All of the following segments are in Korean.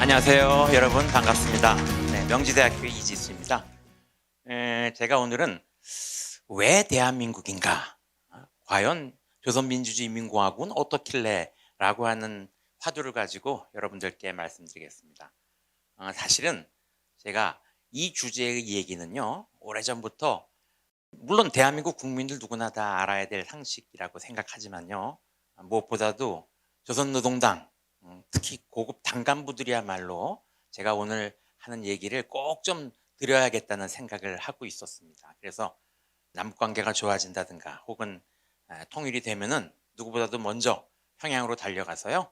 안녕하세요. 여러분 반갑습니다. 네, 명지대학교 이지수입니다. 제가 오늘은 왜 대한민국인가? 과연 조선민주주의인민공화국은 어떻길래? 라고 하는 화두를 가지고 여러분들께 말씀드리겠습니다. 사실은 제가 이 주제의 얘기는요, 오래전부터 물론 대한민국 국민들 누구나 다 알아야 될 상식이라고 생각하지만요, 무엇보다도 조선노동당, 특히 고급 당간부들이야말로 제가 오늘 하는 얘기를 꼭 좀 드려야겠다는 생각을 하고 있었습니다. 그래서 남북관계가 좋아진다든가 혹은 통일이 되면은 누구보다도 먼저 평양으로 달려가서요,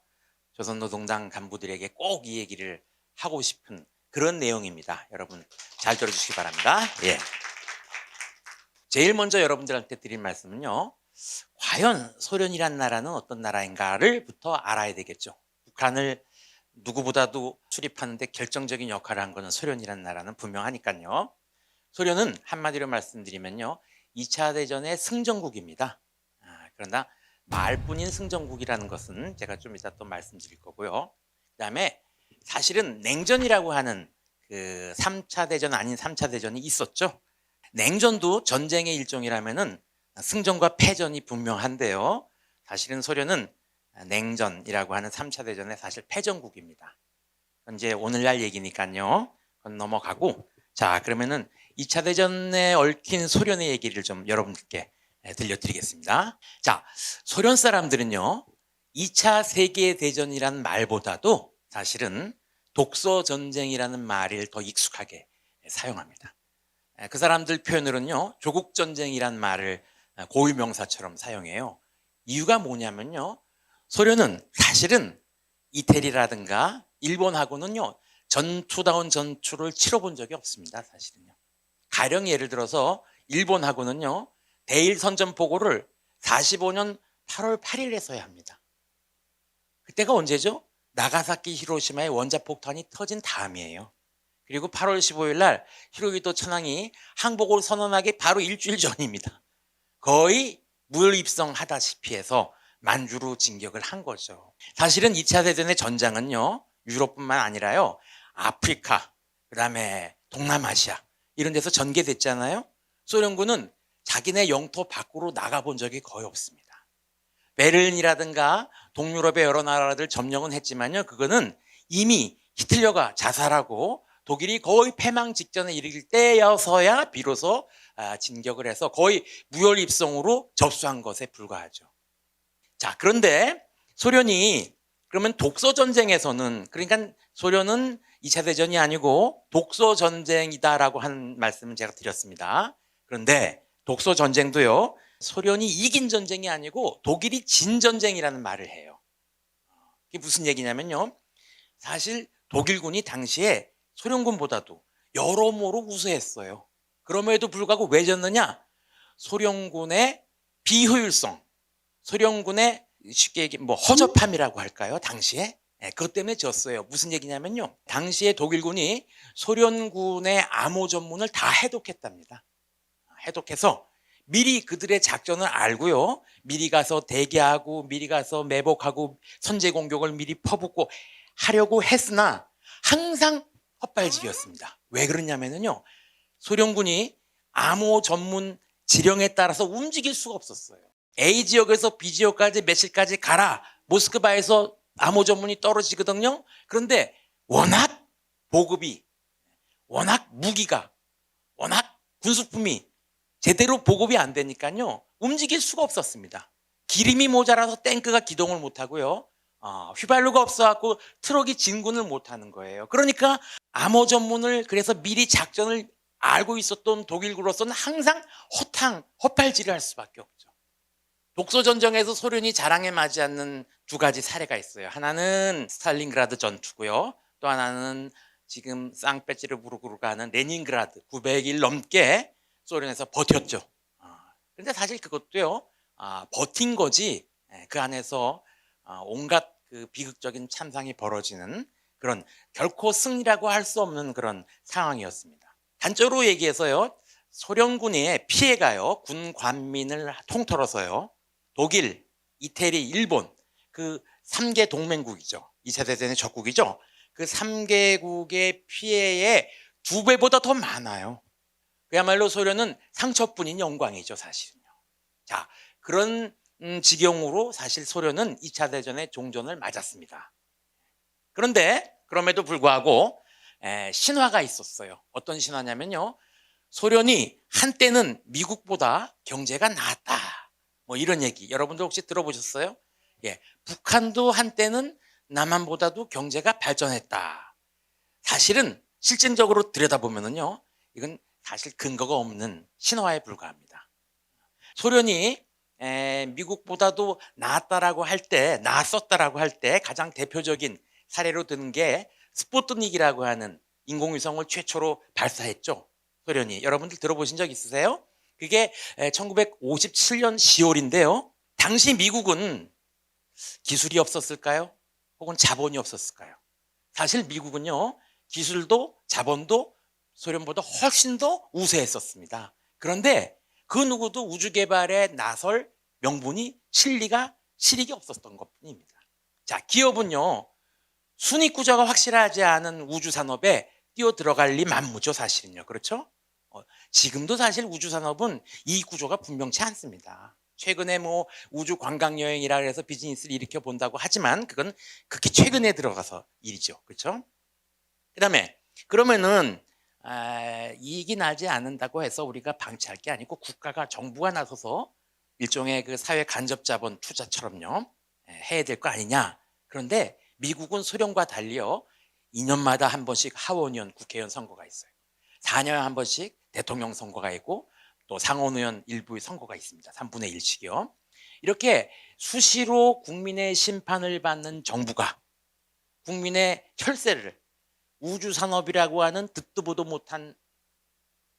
조선노동당 간부들에게 꼭 이 얘기를 하고 싶은 그런 내용입니다. 여러분 잘 들어주시기 바랍니다. 예. 제일 먼저 여러분들한테 드릴 말씀은요, 과연 소련이란 나라는 어떤 나라인가를 부터 알아야 되겠죠. 북한을 누구보다도 수립하는데 결정적인 역할을 한 것은 소련이란 나라는 분명하니까요. 소련은 한마디로 말씀드리면요, 2차 대전의 승전국입니다. 그러나 말뿐인 승전국이라는 것은 제가 좀 이따 또 말씀드릴 거고요. 그 다음에 사실은 냉전이라고 하는 그 3차 대전 아닌 3차 대전이 있었죠. 냉전도 전쟁의 일종이라면은 승전과 패전이 분명한데요, 사실은 소련은 냉전이라고 하는 3차 대전의 사실 패전국입니다. 이제 오늘날 얘기니까요, 그건 넘어가고, 자, 그러면은 2차 대전에 얽힌 소련의 얘기를 좀 여러분들께 들려드리겠습니다. 자, 소련 사람들은요, 2차 세계대전이라는 말보다도 사실은 독소전쟁이라는 말을 더 익숙하게 사용합니다. 그 사람들 표현으로는요, 조국전쟁이란 말을 고유명사처럼 사용해요. 이유가 뭐냐면요, 소련은 사실은 이태리라든가 일본하고는요, 전투다운 전투를 치러본 적이 없습니다. 사실은요. 가령 예를 들어서 일본하고는요, 대일 선전포고를 45년 8월 8일에서야 합니다. 그때가 언제죠? 나가사키 히로시마의 원자폭탄이 터진 다음이에요. 그리고 8월 15일 날 히로히토 천황이 항복을 선언하기 바로 일주일 전입니다. 거의 무혈입성하다시피 해서 만주로 진격을 한 거죠. 사실은 2차 대전의 전장은요, 유럽뿐만 아니라요, 아프리카, 그다음에 동남아시아 이런 데서 전개됐잖아요. 소련군은 자기네 영토 밖으로 나가본 적이 거의 없습니다. 베를린이라든가 동유럽의 여러 나라들 점령은 했지만요, 그거는 이미 히틀러가 자살하고 독일이 거의 패망 직전에 이르길 때여서야 비로소 진격을 해서 거의 무혈입성으로 접수한 것에 불과하죠. 자, 그런데 소련이 그러면 독소전쟁에서는, 그러니까 소련은 2차 대전이 아니고 독소전쟁이다라고 하는 말씀을 제가 드렸습니다. 그런데 독소전쟁도요, 소련이 이긴 전쟁이 아니고 독일이 진 전쟁이라는 말을 해요. 이게 무슨 얘기냐면요, 사실 독일군이 당시에 소련군보다도 여러모로 우세했어요. 그럼에도 불구하고 왜 졌느냐? 소련군의 비효율성, 소련군의 쉽게 얘기 허접함이라고 할까요? 당시에 그것 때문에 졌어요. 무슨 얘기냐면요, 당시에 독일군이 소련군의 암호 전문을 다 해독했답니다. 해독해서 미리 그들의 작전을 알고요, 미리 가서 대기하고 미리 가서 매복하고 선제 공격을 미리 퍼붓고 하려고 했으나 항상 헛발질이었습니다. 왜 그러냐면요, 소련군이 암호 전문 지령에 따라서 움직일 수가 없었어요. A 지역에서 B 지역까지 며칠까지 가라, 모스크바에서 암호 전문이 떨어지거든요. 그런데 워낙 보급이, 워낙 무기가, 워낙 군수품이 제대로 보급이 안 되니까요, 움직일 수가 없었습니다. 기름이 모자라서 탱크가 기동을 못하고요, 휘발유가 없어갖고 트럭이 진군을 못하는 거예요. 그러니까 암호 전문을, 그래서 미리 작전을 알고 있었던 독일군으로서는 항상 헛발질을 할 수밖에 없죠. 독소전쟁에서 소련이 자랑에 맞지 않는 두 가지 사례가 있어요. 하나는 스탈린그라드 전투고요, 또 하나는 지금 상페테르부르크로 가는 레닌그라드, 900일 넘게 소련에서 버텼죠. 그런데 사실 그것도요, 버틴 거지, 그 안에서 온갖 그 비극적인 참상이 벌어지는 그런, 결코 승리라고 할 수 없는 그런 상황이었습니다. 단적으로 얘기해서요, 소련군의 피해가요, 군 관민을 통틀어서요, 독일, 이태리, 일본, 그 3개 동맹국이죠. 2차 대전의 적국이죠. 그 3개국의 피해의 2배보다 더 많아요. 그야말로 소련은 상처뿐인 영광이죠, 사실은요. 자, 그런 지경으로 사실 소련은 2차 대전의 종전을 맞았습니다. 그런데 그럼에도 불구하고 신화가 있었어요. 어떤 신화냐면요, 소련이 한때는 미국보다 경제가 나았다, 뭐 이런 얘기 여러분들 혹시 들어보셨어요? 예, 북한도 한때는 남한보다도 경제가 발전했다. 사실은 실증적으로 들여다보면요, 이건 사실 근거가 없는 신화에 불과합니다. 소련이 미국보다도 나았다라고 할 때, 나았었다라고 할 때 가장 대표적인 사례로 드는 게 스푸트닉이라고 하는 인공위성을 최초로 발사했죠, 소련이. 여러분들 들어보신 적 있으세요? 그게 1957년 10월인데요. 당시 미국은 기술이 없었을까요? 혹은 자본이 없었을까요? 사실 미국은요, 기술도 자본도 소련보다 훨씬 더 우세했었습니다. 그런데 그 누구도 우주 개발에 나설 명분이 실익이 없었던 것뿐입니다. 자, 기업은요, 순익 구조가 확실하지 않은 우주 산업에 뛰어 들어갈 리 만무죠, 사실은요. 그렇죠? 지금도 사실 우주 산업은 이익 구조가 분명치 않습니다. 최근에 뭐 우주 관광 여행이라 해서 비즈니스를 일으켜 본다고 하지만 그건 극히 최근에 들어가서 일이죠. 그렇죠? 그다음에 그러면은 이익이 나지 않는다고 해서 우리가 방치할 게 아니고 국가가, 정부가 나서서 일종의 그 사회 간접 자본 투자처럼요, 해야 될 거 아니냐. 그런데 미국은 소련과 달리요, 2년마다 한 번씩 하원의원, 국회의원 선거가 있어요. 4년에 한 번씩 대통령 선거가 있고 또 상원의원 일부의 선거가 있습니다. 3분의 1씩이요. 이렇게 수시로 국민의 심판을 받는 정부가 국민의 혈세를 우주산업이라고 하는 듣도 보도 못한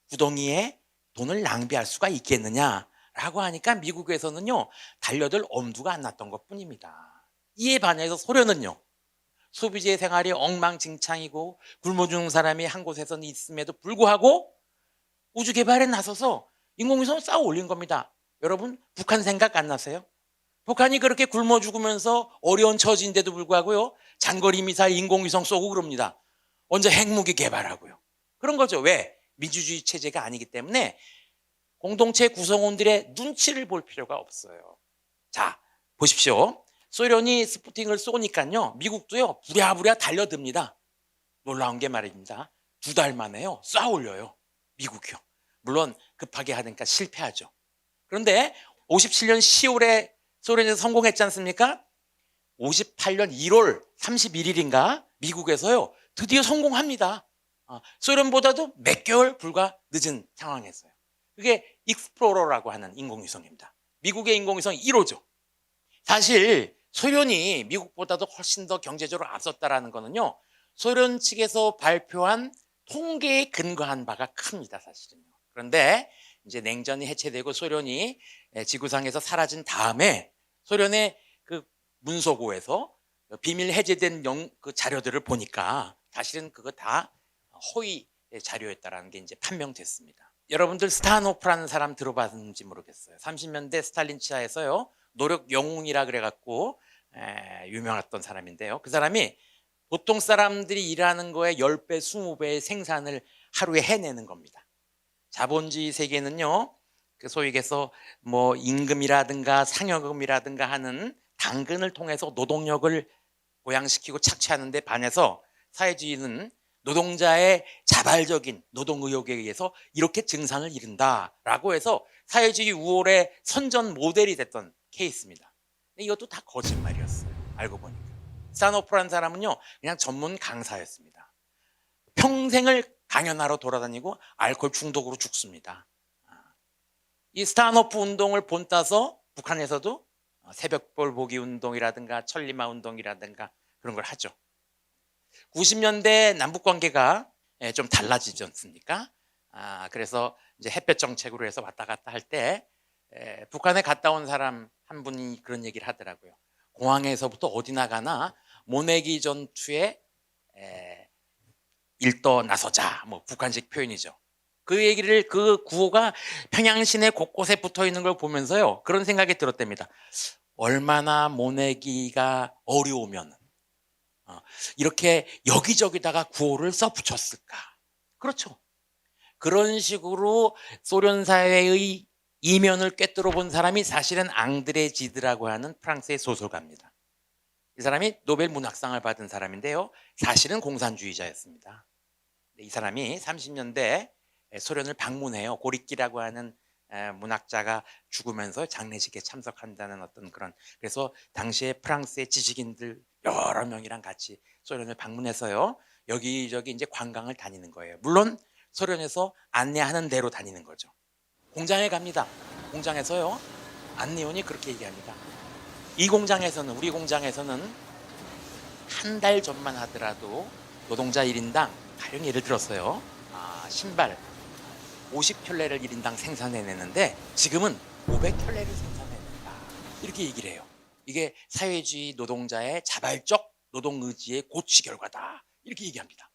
구덩이에 돈을 낭비할 수가 있겠느냐라고 하니까 미국에서는요, 달려들 엄두가 안 났던 것뿐입니다. 이에 반해서 소련은요, 소비자의 생활이 엉망진창이고 굶어 죽는 사람이 한 곳에서는 있음에도 불구하고 우주 개발에 나서서 인공위성을 쌓아 올린 겁니다. 여러분, 북한 생각 안 나세요? 북한이 그렇게 굶어 죽으면서 어려운 처지인데도 불구하고요, 장거리 미사일 인공위성 쏘고 그럽니다. 먼저 핵무기 개발하고요. 그런 거죠. 왜? 민주주의 체제가 아니기 때문에 공동체 구성원들의 눈치를 볼 필요가 없어요. 자, 보십시오. 소련이 스푸팅을 쏘니까요, 미국도요, 부랴부랴 달려듭니다. 놀라운 게 말입니다. 2달 만에요, 쏴 올려요, 미국이요. 물론 급하게 하니까 실패하죠. 그런데 57년 10월에 소련에서 성공했지 않습니까? 58년 1월 31일인가 미국에서요, 드디어 성공합니다. 소련보다도 몇 개월 불과 늦은 상황이었어요. 그게 익스플로러라고 하는 인공위성입니다. 미국의 인공위성 1호죠. 사실 소련이 미국보다도 훨씬 더 경제적으로 앞섰다라는 거는요, 소련 측에서 발표한 통계에 근거한 바가 큽니다, 사실은요. 그런데 이제 냉전이 해체되고 소련이 지구상에서 사라진 다음에 소련의 그 문서고에서 비밀 해제된 그 자료들을 보니까 사실은 그거 다 허위 자료였다라는 게 이제 판명됐습니다. 여러분들 스타노프라는 사람 들어봤는지 모르겠어요. 30년대 스탈린 치하에서요, 노력 영웅이라 그래갖고 유명했던 사람인데요. 그 사람이 보통 사람들이 일하는 거에 10배, 20배의 생산을 하루에 해내는 겁니다. 자본주의 세계는요, 그 소위 해서 뭐 임금이라든가 상여금이라든가 하는 당근을 통해서 노동력을 보양시키고 착취하는 데 반해서 사회주의는 노동자의 자발적인 노동 의욕에 의해서 이렇게 증상을 이룬다라고 해서 사회주의 우월의 선전 모델이 됐던 케이스입니다. 근데 이것도 다 거짓말이었어요, 알고 보니까. 스타노프라는 사람은요, 그냥 전문 강사였습니다. 평생을 강연하러 돌아다니고 알코올 중독으로 죽습니다. 이 스타노프 운동을 본따서 북한에서도 새벽볼 보기 운동이라든가 천리마 운동이라든가 그런 걸 하죠. 90년대 남북 관계가 좀 달라지지 않습니까? 그래서 이제 햇볕 정책으로 해서 왔다 갔다 할 때 북한에 갔다 온 사람 한 분이 그런 얘기를 하더라고요. 공항에서부터 어디 나가나 모내기 전투에 일떠 나서자, 뭐 북한식 표현이죠. 그 얘기를, 그 구호가 평양 시내 곳곳에 붙어 있는 걸 보면서요, 그런 생각이 들었답니다. 얼마나 모내기가 어려우면 이렇게 여기저기다가 구호를 써붙였을까? 그렇죠. 그런 식으로 소련 사회의 이면을 꿰뚫어 본 사람이 사실은 앙드레 지드라고 하는 프랑스의 소설가입니다. 이 사람이 노벨 문학상을 받은 사람인데요. 사실은 공산주의자였습니다. 이 사람이 30년대 소련을 방문해요. 고리끼라고 하는 문학자가 죽으면서 장례식에 참석한다는 어떤 그런, 그래서 당시에 프랑스의 지식인들 여러 명이랑 같이 소련을 방문해서요. 여기저기 이제 관광을 다니는 거예요. 물론 소련에서 안내하는 대로 다니는 거죠. 공장에 갑니다. 공장에서요. 안내원이 그렇게 얘기합니다. 이 공장에서는, 우리 공장에서는 한 달 전만 하더라도 노동자 1인당 가령 예를 들었어요. 신발 50켤레를 1인당 생산해내는데 지금은 500켤레를 생산해낸다. 이렇게 얘기를 해요. 이게 사회주의 노동자의 자발적 노동의지의 고취 결과다. 이렇게 얘기합니다.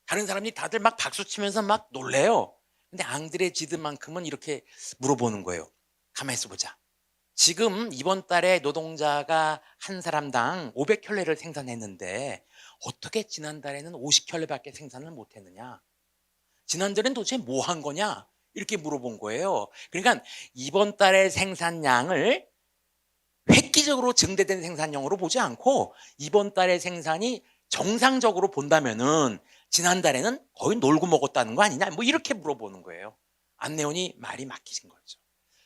다른 사람이 다들 막 박수치면서 막 놀래요. 근데 앙드레 지드만큼은 이렇게 물어보는 거예요. 가만히 있어보자. 지금 이번 달에 노동자가 한 사람당 500켤레를 생산했는데 어떻게 지난달에는 50켤레밖에 생산을 못했느냐? 지난달엔 도대체 뭐 한 거냐? 이렇게 물어본 거예요. 그러니까 이번 달의 생산량을 획기적으로 증대된 생산량으로 보지 않고 이번 달의 생산이 정상적으로 본다면은 지난달에는 거의 놀고 먹었다는 거 아니냐? 뭐 이렇게 물어보는 거예요. 안내원이 말이 막히신 거죠.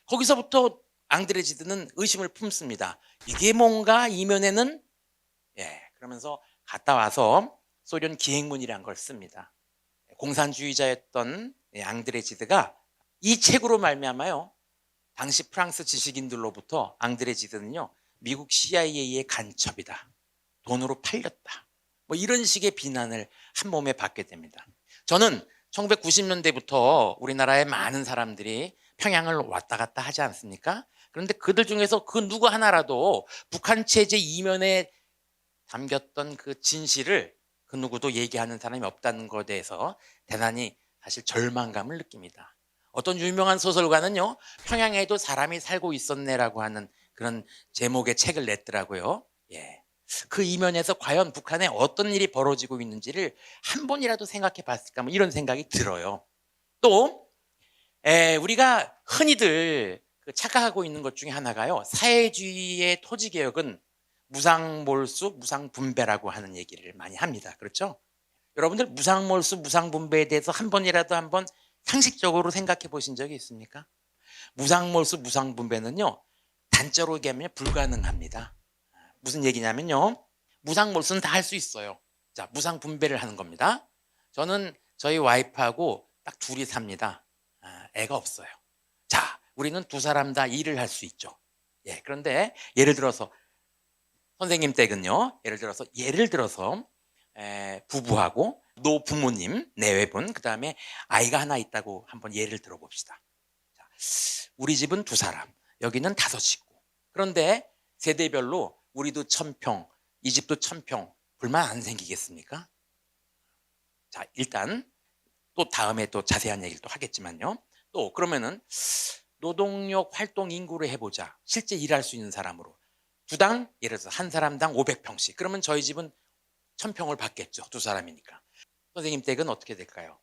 거기서부터 앙드레 지드는 의심을 품습니다. 이게 뭔가 이면에는, 그러면서 갔다 와서 소련 기행문이라는 걸 씁니다. 공산주의자였던 앙드레 지드가 이 책으로 말미암아요. 당시 프랑스 지식인들로부터 앙드레 지드는요, 미국 CIA의 간첩이다, 돈으로 팔렸다, 뭐 이런 식의 비난을 한 몸에 받게 됩니다. 저는 1990년대부터 우리나라의 많은 사람들이 평양을 왔다 갔다 하지 않습니까? 그런데 그들 중에서 그 누구 하나라도 북한 체제 이면에 담겼던 그 진실을 그 누구도 얘기하는 사람이 없다는 것에 대해서 대단히 사실 절망감을 느낍니다. 어떤 유명한 소설가는요, 평양에도 사람이 살고 있었네라고 하는 그런 제목의 책을 냈더라고요. 그 이면에서 과연 북한에 어떤 일이 벌어지고 있는지를 한 번이라도 생각해 봤을까, 뭐 이런 생각이 들어요. 또 우리가 흔히들 착각하고 있는 것 중에 하나가요, 사회주의의 토지개혁은 무상몰수, 무상분배라고 하는 얘기를 많이 합니다. 그렇죠? 여러분들 무상몰수, 무상분배에 대해서 한 번이라도 한번 상식적으로 생각해 보신 적이 있습니까? 무상몰수, 무상분배는요, 단적으로 얘기하면 불가능합니다. 무슨 얘기냐면요, 무상몰수는 다 할 수 있어요. 자, 무상분배를 하는 겁니다. 저는 저희 와이프하고 딱 둘이 삽니다. 애가 없어요. 자, 우리는 두 사람 다 일을 할 수 있죠. 그런데 예를 들어서 선생님 댁은요, 예를 들어서 부부하고 노부모님 내외분, 그 다음에 아이가 하나 있다고 한번 예를 들어봅시다. 자, 우리 집은 두 사람, 여기는 5식구. 그런데 세대별로 우리도 1000평, 이 집도 1000평, 불만 안 생기겠습니까? 자, 일단 또 다음에 또 자세한 얘기를 또 하겠지만요. 또 그러면은 노동력 활동 인구를 해보자. 실제 일할 수 있는 사람으로. 두당 예를 들어서 한 사람당 500평씩. 그러면 저희 집은 1000평을 받겠죠. 두 사람이니까. 선생님 댁은 어떻게 될까요?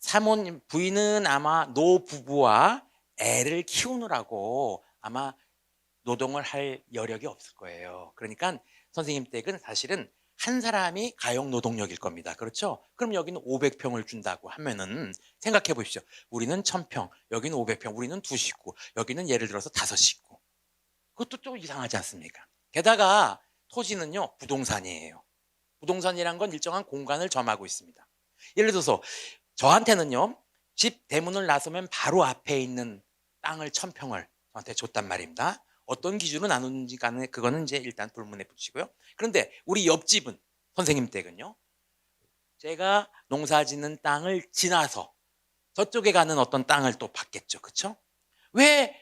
사모님, 부인은 아마 노부부와 애를 키우느라고 아마 노동을 할 여력이 없을 거예요. 그러니까 선생님 댁은 사실은 한 사람이 가용 노동력일 겁니다. 그렇죠? 그럼 여기는 500평을 준다고 하면은 생각해 보십시오. 우리는 1000평, 여기는 500평, 우리는 2식구, 여기는 예를 들어서 5식구. 그것도 좀 이상하지 않습니까? 게다가 토지는요, 부동산이에요. 부동산이란 건 일정한 공간을 점하고 있습니다. 예를 들어서 저한테는요, 집 대문을 나서면 바로 앞에 있는 땅을 1000평을 저한테 줬단 말입니다. 어떤 기준으로 나누는지 간에 그거는 이제 일단 불문에 붙이고요. 그런데 우리 옆집은, 선생님 댁은요, 제가 농사 짓는 땅을 지나서 저쪽에 가는 어떤 땅을 또 받겠죠. 그렇죠? 왜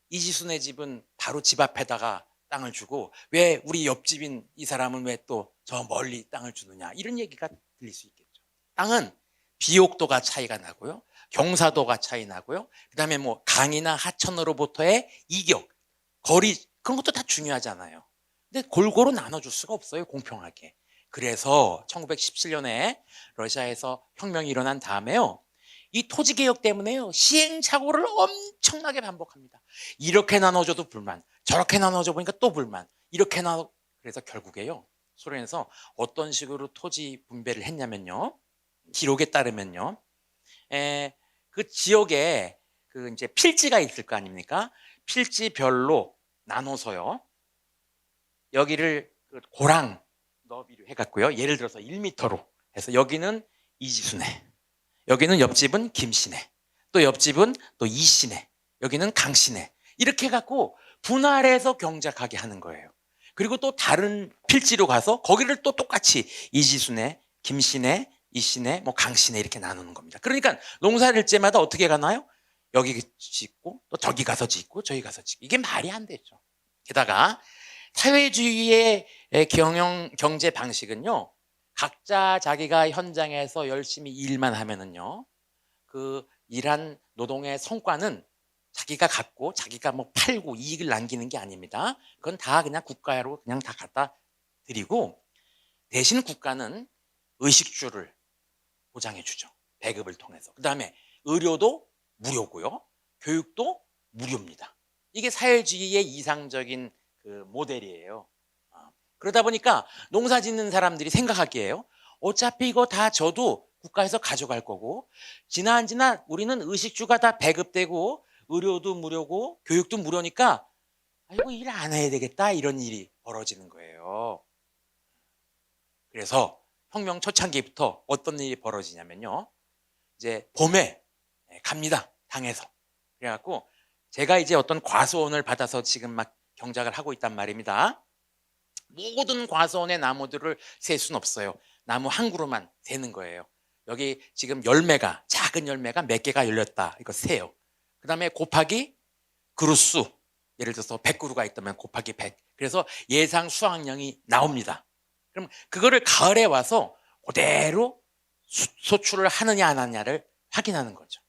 이지순의 집은 바로 집 앞에다가 땅을 주고 왜 우리 옆집인 이 사람은 왜 또 저 멀리 땅을 주느냐, 이런 얘기가 들릴 수 있겠죠. 땅은 비옥도가 차이가 나고요, 경사도가 차이 나고요, 그 다음에 뭐 강이나 하천으로부터의 이격, 거리, 그런 것도 다 중요하잖아요. 근데 골고루 나눠줄 수가 없어요, 공평하게. 그래서 1917년에 러시아에서 혁명이 일어난 다음에요, 이 토지개혁 때문에요, 시행착오를 엄청나게 반복합니다. 이렇게 나눠줘도 불만, 저렇게 나눠줘 보니까 또 불만, 이렇게 나눠. 그래서 결국에요, 소련에서 어떤 식으로 토지 분배를 했냐면요, 기록에 따르면요, 그 지역에 그 이제 필지가 있을 거 아닙니까? 필지별로 나눠서요, 여기를 그 고랑 너비로 해갖고요, 예를 들어서 1m로 해서 여기는 이지수네, 여기는 옆집은 김씨네, 또 옆집은 또 이씨네, 여기는 강씨네, 이렇게 해갖고 분할해서 경작하게 하는 거예요. 그리고 또 다른 필지로 가서 거기를 또 똑같이 이지수네, 김씨네, 이씨네, 뭐 강씨네 이렇게 나누는 겁니다. 그러니까 농사를 때마다 어떻게 가나요? 여기 짓고 또 저기 가서 짓고 저기 가서 짓고, 이게 말이 안 되죠. 게다가 사회주의의 경제 방식은요, 각자 자기가 현장에서 열심히 일만 하면은요, 그 일한 노동의 성과는 자기가 갖고 자기가 뭐 팔고 이익을 남기는 게 아닙니다. 그건 다 그냥 국가로 그냥 다 갖다 드리고, 대신 국가는 의식주를 보장해 주죠, 배급을 통해서. 그 다음에 의료도 무료고요, 교육도 무료입니다. 이게 사회주의의 이상적인 그 모델이에요. 그러다 보니까 농사 짓는 사람들이 생각하기에요, 어차피 이거 다 저도 국가에서 가져갈 거고, 지나 우리는 의식주가 다 배급되고 의료도 무료고 교육도 무료니까 이거 일 안 해야 되겠다, 이런 일이 벌어지는 거예요. 그래서 혁명 초창기부터 어떤 일이 벌어지냐면요, 이제 봄에 갑니다, 당에서. 그래갖고 제가 이제 어떤 과수원을 받아서 지금 막 경작을 하고 있단 말입니다. 모든 과수원의 나무들을 셀 수는 없어요. 나무 한 그루만 세는 거예요. 여기 지금 열매가, 작은 열매가 몇 개가 열렸다, 이거 세요. 그 다음에 곱하기 그루수, 예를 들어서 100그루가 있다면 곱하기 100, 그래서 예상 수확량이 나옵니다. 그럼 그거를 가을에 와서 그대로 소출을 하느냐 안 하느냐를 확인하는 거죠.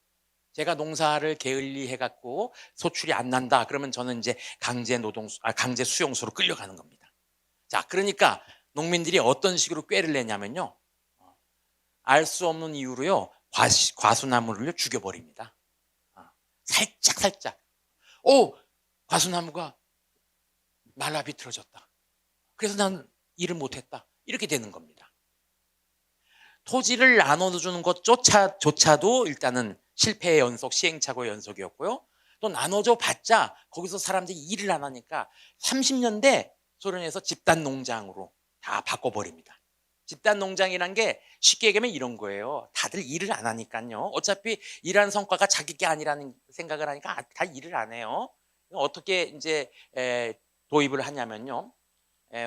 제가 농사를 게을리해 갖고 소출이 안 난다 그러면 저는 이제 강제 수용소로 끌려가는 겁니다. 자, 그러니까 농민들이 어떤 식으로 꾀를 내냐면요, 알 수 없는 이유로요, 과수나무를 죽여버립니다. 살짝 과수나무가 말라 비틀어졌다, 그래서 난 일을 못했다, 이렇게 되는 겁니다. 토지를 나눠주는 것조차도 일단은 실패의 연속, 시행착오의 연속이었고요, 또 나눠줘 봤자 거기서 사람들이 일을 안 하니까 30년대 소련에서 집단농장으로 다 바꿔버립니다. 집단농장이란 게 쉽게 얘기하면 이런 거예요. 다들 일을 안 하니까요, 어차피 일하는 성과가 자기 게 아니라는 생각을 하니까 다 일을 안 해요. 어떻게 이제 도입을 하냐면요,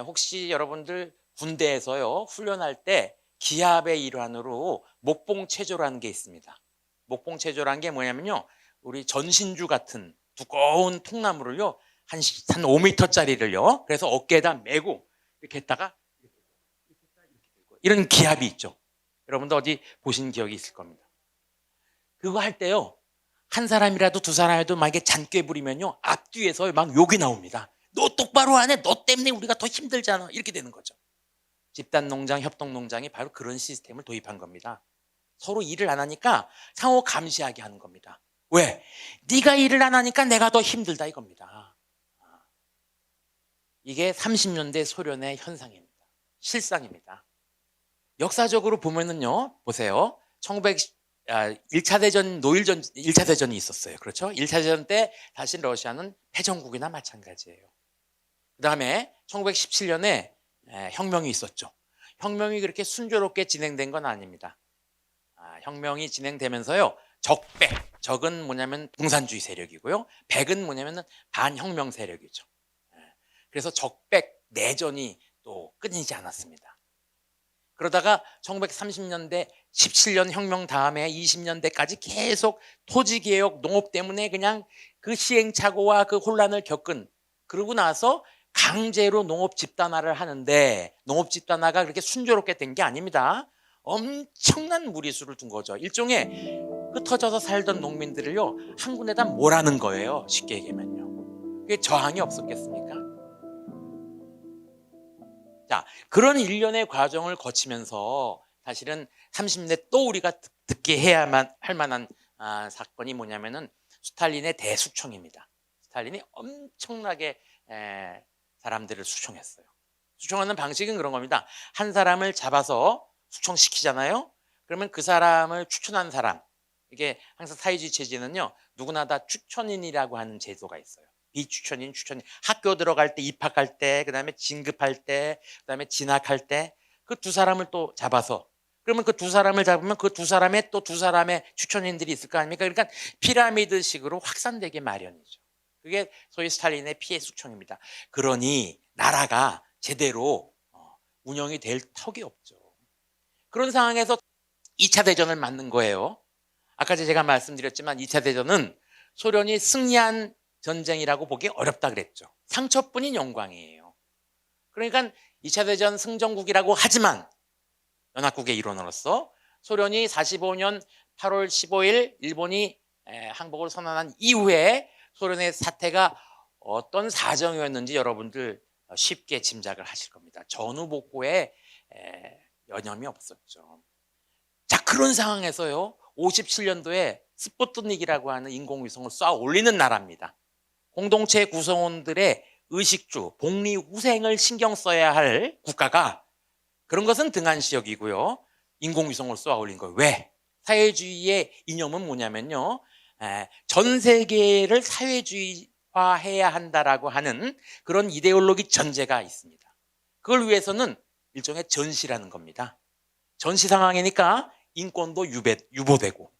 혹시 여러분들 군대에서요, 훈련할 때 기합의 일환으로 목봉체조라는 게 있습니다. 목봉체조라는 게 뭐냐면요, 우리 전신주 같은 두꺼운 통나무를요, 한 5m짜리를요, 그래서 어깨에다 메고 이렇게 했다가 이런 기합이 있죠. 여러분도 어디 보신 기억이 있을 겁니다. 그거 할 때요, 한 사람이라도 두 사람이라도 만약에 잔꾀 부리면요, 앞뒤에서 막 욕이 나옵니다. 너 똑바로 안 해, 너 때문에 우리가 더 힘들잖아, 이렇게 되는 거죠. 집단농장, 협동농장이 바로 그런 시스템을 도입한 겁니다. 서로 일을 안 하니까 상호 감시하게 하는 겁니다. 왜? 네가 일을 안 하니까 내가 더 힘들다, 이겁니다. 이게 30년대 소련의 현상입니다. 실상입니다. 역사적으로 보면은요, 보세요. 1차 대전, 노일전 1차 대전이 있었어요. 그렇죠? 1차 대전 때 다시 러시아는 패전국이나 마찬가지예요. 그 다음에 1917년에 혁명이 있었죠. 혁명이 그렇게 순조롭게 진행된 건 아닙니다. 혁명이 진행되면서요, 적은 뭐냐면 공산주의 세력이고요, 백은 뭐냐면 반혁명 세력이죠. 그래서 적백 내전이 또 끊이지 않았습니다. 그러다가 1930년대 17년 혁명 다음에 20년대까지 계속 토지개혁, 농업 때문에 그냥 그 시행착오와 그 혼란을 겪은, 그러고 나서 강제로 농업 집단화를 하는데, 농업 집단화가 그렇게 순조롭게 된 게 아닙니다. 엄청난 무리수를 둔 거죠. 일종의 흩어져서 살던 농민들을요, 한 군데다 몰아는 거예요. 쉽게 얘기하면요. 그게 저항이 없었겠습니까? 자, 그런 일련의 과정을 거치면서 사실은 30대 또 우리가 듣게 해야만 할 만한 사건이 뭐냐면은 스탈린의 대수총입니다. 스탈린이 엄청나게 사람들을 수총했어요. 수총하는 방식은 그런 겁니다. 한 사람을 잡아서 수총시키잖아요. 그러면 그 사람을 추천한 사람, 이게 항상 사회주의 체제는요, 누구나 다 추천인이라고 하는 제도가 있어요. 비추천인, 추천인. 학교 들어갈 때, 입학할 때, 그 다음에 진급할 때, 그 다음에 진학할 때, 그 두 사람을 또 잡아서, 그러면 그 두 사람을 잡으면 그 두 사람의 또 두 사람의 추천인들이 있을 거 아닙니까? 그러니까 피라미드식으로 확산되게 마련이죠. 그게 소위 스탈린의 피해 숙청입니다. 그러니 나라가 제대로 운영이 될 턱이 없죠. 그런 상황에서 2차 대전을 맞는 거예요. 아까 제가 말씀드렸지만 2차 대전은 소련이 승리한 전쟁이라고 보기 어렵다 그랬죠. 상처뿐인 영광이에요. 그러니까 2차 대전 승전국이라고 하지만 연합국의 일원으로서 소련이 45년 8월 15일 일본이 항복을 선언한 이후에 소련의 사태가 어떤 사정이었는지 여러분들 쉽게 짐작을 하실 겁니다. 전후복구에 여념이 없었죠. 자, 그런 상황에서요, 57년도에 스푸트닉이라고 하는 인공위성을 쏴 올리는 나라입니다. 공동체 구성원들의 의식주, 복리후생을 신경 써야 할 국가가 그런 것은 등한시역이고요, 인공위성을 쏘아 올린 거예요. 왜? 사회주의의 이념은 뭐냐면요, 전 세계를 사회주의화해야 한다라고 하는 그런 이데올로기 전제가 있습니다. 그걸 위해서는 일종의 전시라는 겁니다. 전시 상황이니까 인권도 유보되고,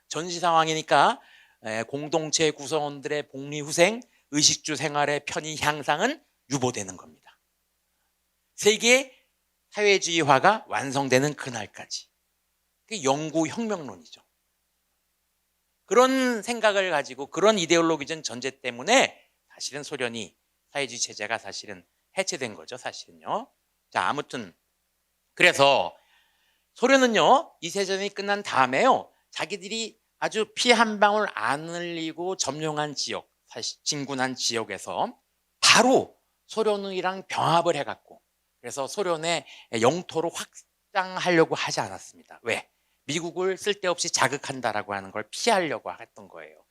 전시 상황이니까 공동체 구성원들의 복리후생, 의식주 생활의 편의 향상은 유보되는 겁니다. 세계의 사회주의화가 완성되는 그날까지. 그게 영구혁명론이죠. 그런 생각을 가지고 그런 이데올로기적 전제 때문에 사실은 소련이 사회주의 체제가 사실은 해체된 거죠, 사실은요. 자, 아무튼 그래서 소련은요, 이 세전이 끝난 다음에요, 자기들이 아주 피 한 방울 안 흘리고 점령한 지역, 사실 진군한 지역에서 바로 소련이랑 병합을 해갖고, 그래서 소련의 영토를 확장하려고 하지 않았습니다. 왜? 미국을 쓸데없이 자극한다라고 하는 걸 피하려고 했던 거예요.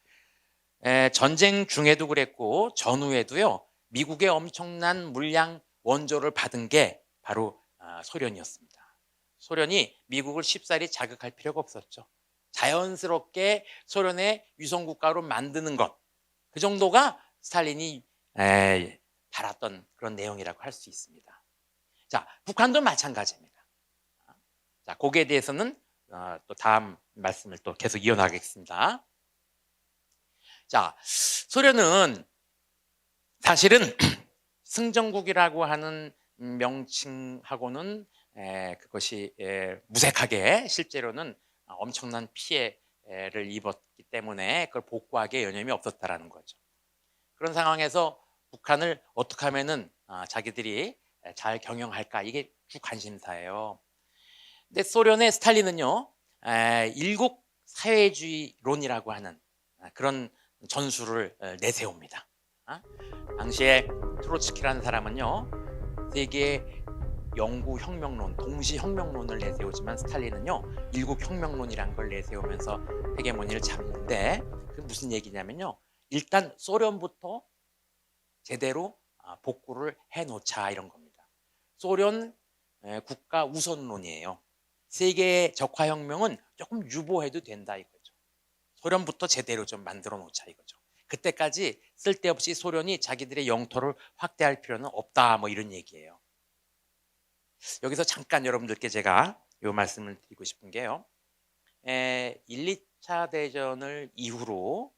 전쟁 중에도 그랬고 전후에도요, 미국의 엄청난 물량 원조를 받은 게 바로 소련이었습니다. 소련이 미국을 쉽사리 자극할 필요가 없었죠. 자연스럽게 소련의 위성국가로 만드는 것, 그 정도가 스탈린이 바랐던 그런 내용이라고 할 수 있습니다. 자, 북한도 마찬가지입니다. 자, 거기에 대해서는 또 다음 말씀을 또 계속 이어나가겠습니다. 자, 소련은 사실은 승전국이라고 하는 명칭하고는 그것이 무색하게 실제로는 엄청난 피해를 입었기 때문에 그걸 복구하기에 여념이 없었다라는 거죠. 그런 상황에서 북한을 어떻게 하면은 자기들이 잘 경영할까, 이게 주 관심사예요. 근데 소련의 스탈린은요, 일국 사회주의론이라고 하는 그런 전술을 내세웁니다. 당시에 트로츠키라는 사람은요, 세계 영구혁명론, 동시혁명론을 내세우지만 스탈린은요, 일국혁명론이란 걸 내세우면서 헤게모니를 잡는데, 그게 무슨 얘기냐면요, 일단 소련부터 제대로 복구를 해놓자, 이런 겁니다. 소련 국가 우선론이에요. 세계의 적화혁명은 조금 유보해도 된다, 이거죠. 소련부터 제대로 좀 만들어 놓자, 이거죠. 그때까지 쓸데없이 소련이 자기들의 영토를 확대할 필요는 없다, 뭐 이런 얘기예요. 여기서 잠깐 여러분들께 제가 이 말씀을 드리고 싶은 게요, 1, 2차 대전을 이후로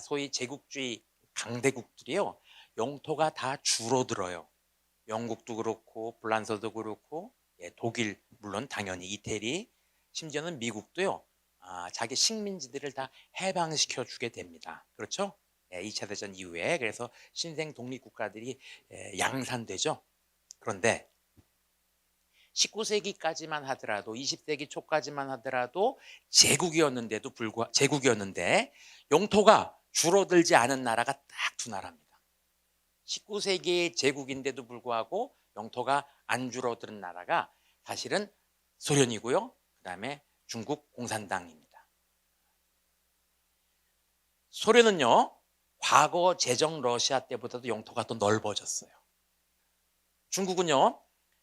소위 제국주의 강대국들이요, 영토가 다 줄어들어요. 영국도 그렇고 불란서도 그렇고, 독일 물론 당연히 이태리, 심지어는 미국도요, 자기 식민지들을 다 해방시켜 주게 됩니다. 그렇죠? 2차 대전 이후에. 그래서 신생 독립국가들이 양산되죠. 그런데 19세기까지만 하더라도, 20세기 초까지만 하더라도 제국이었는데 영토가 줄어들지 않은 나라가 딱 두 나라입니다. 19세기의 제국인데도 불구하고 영토가 안 줄어드는 나라가 사실은 소련이고요. 그다음에 중국 공산당입니다. 소련은요, 과거 제정 러시아 때보다도 영토가 더 넓어졌어요. 중국은요,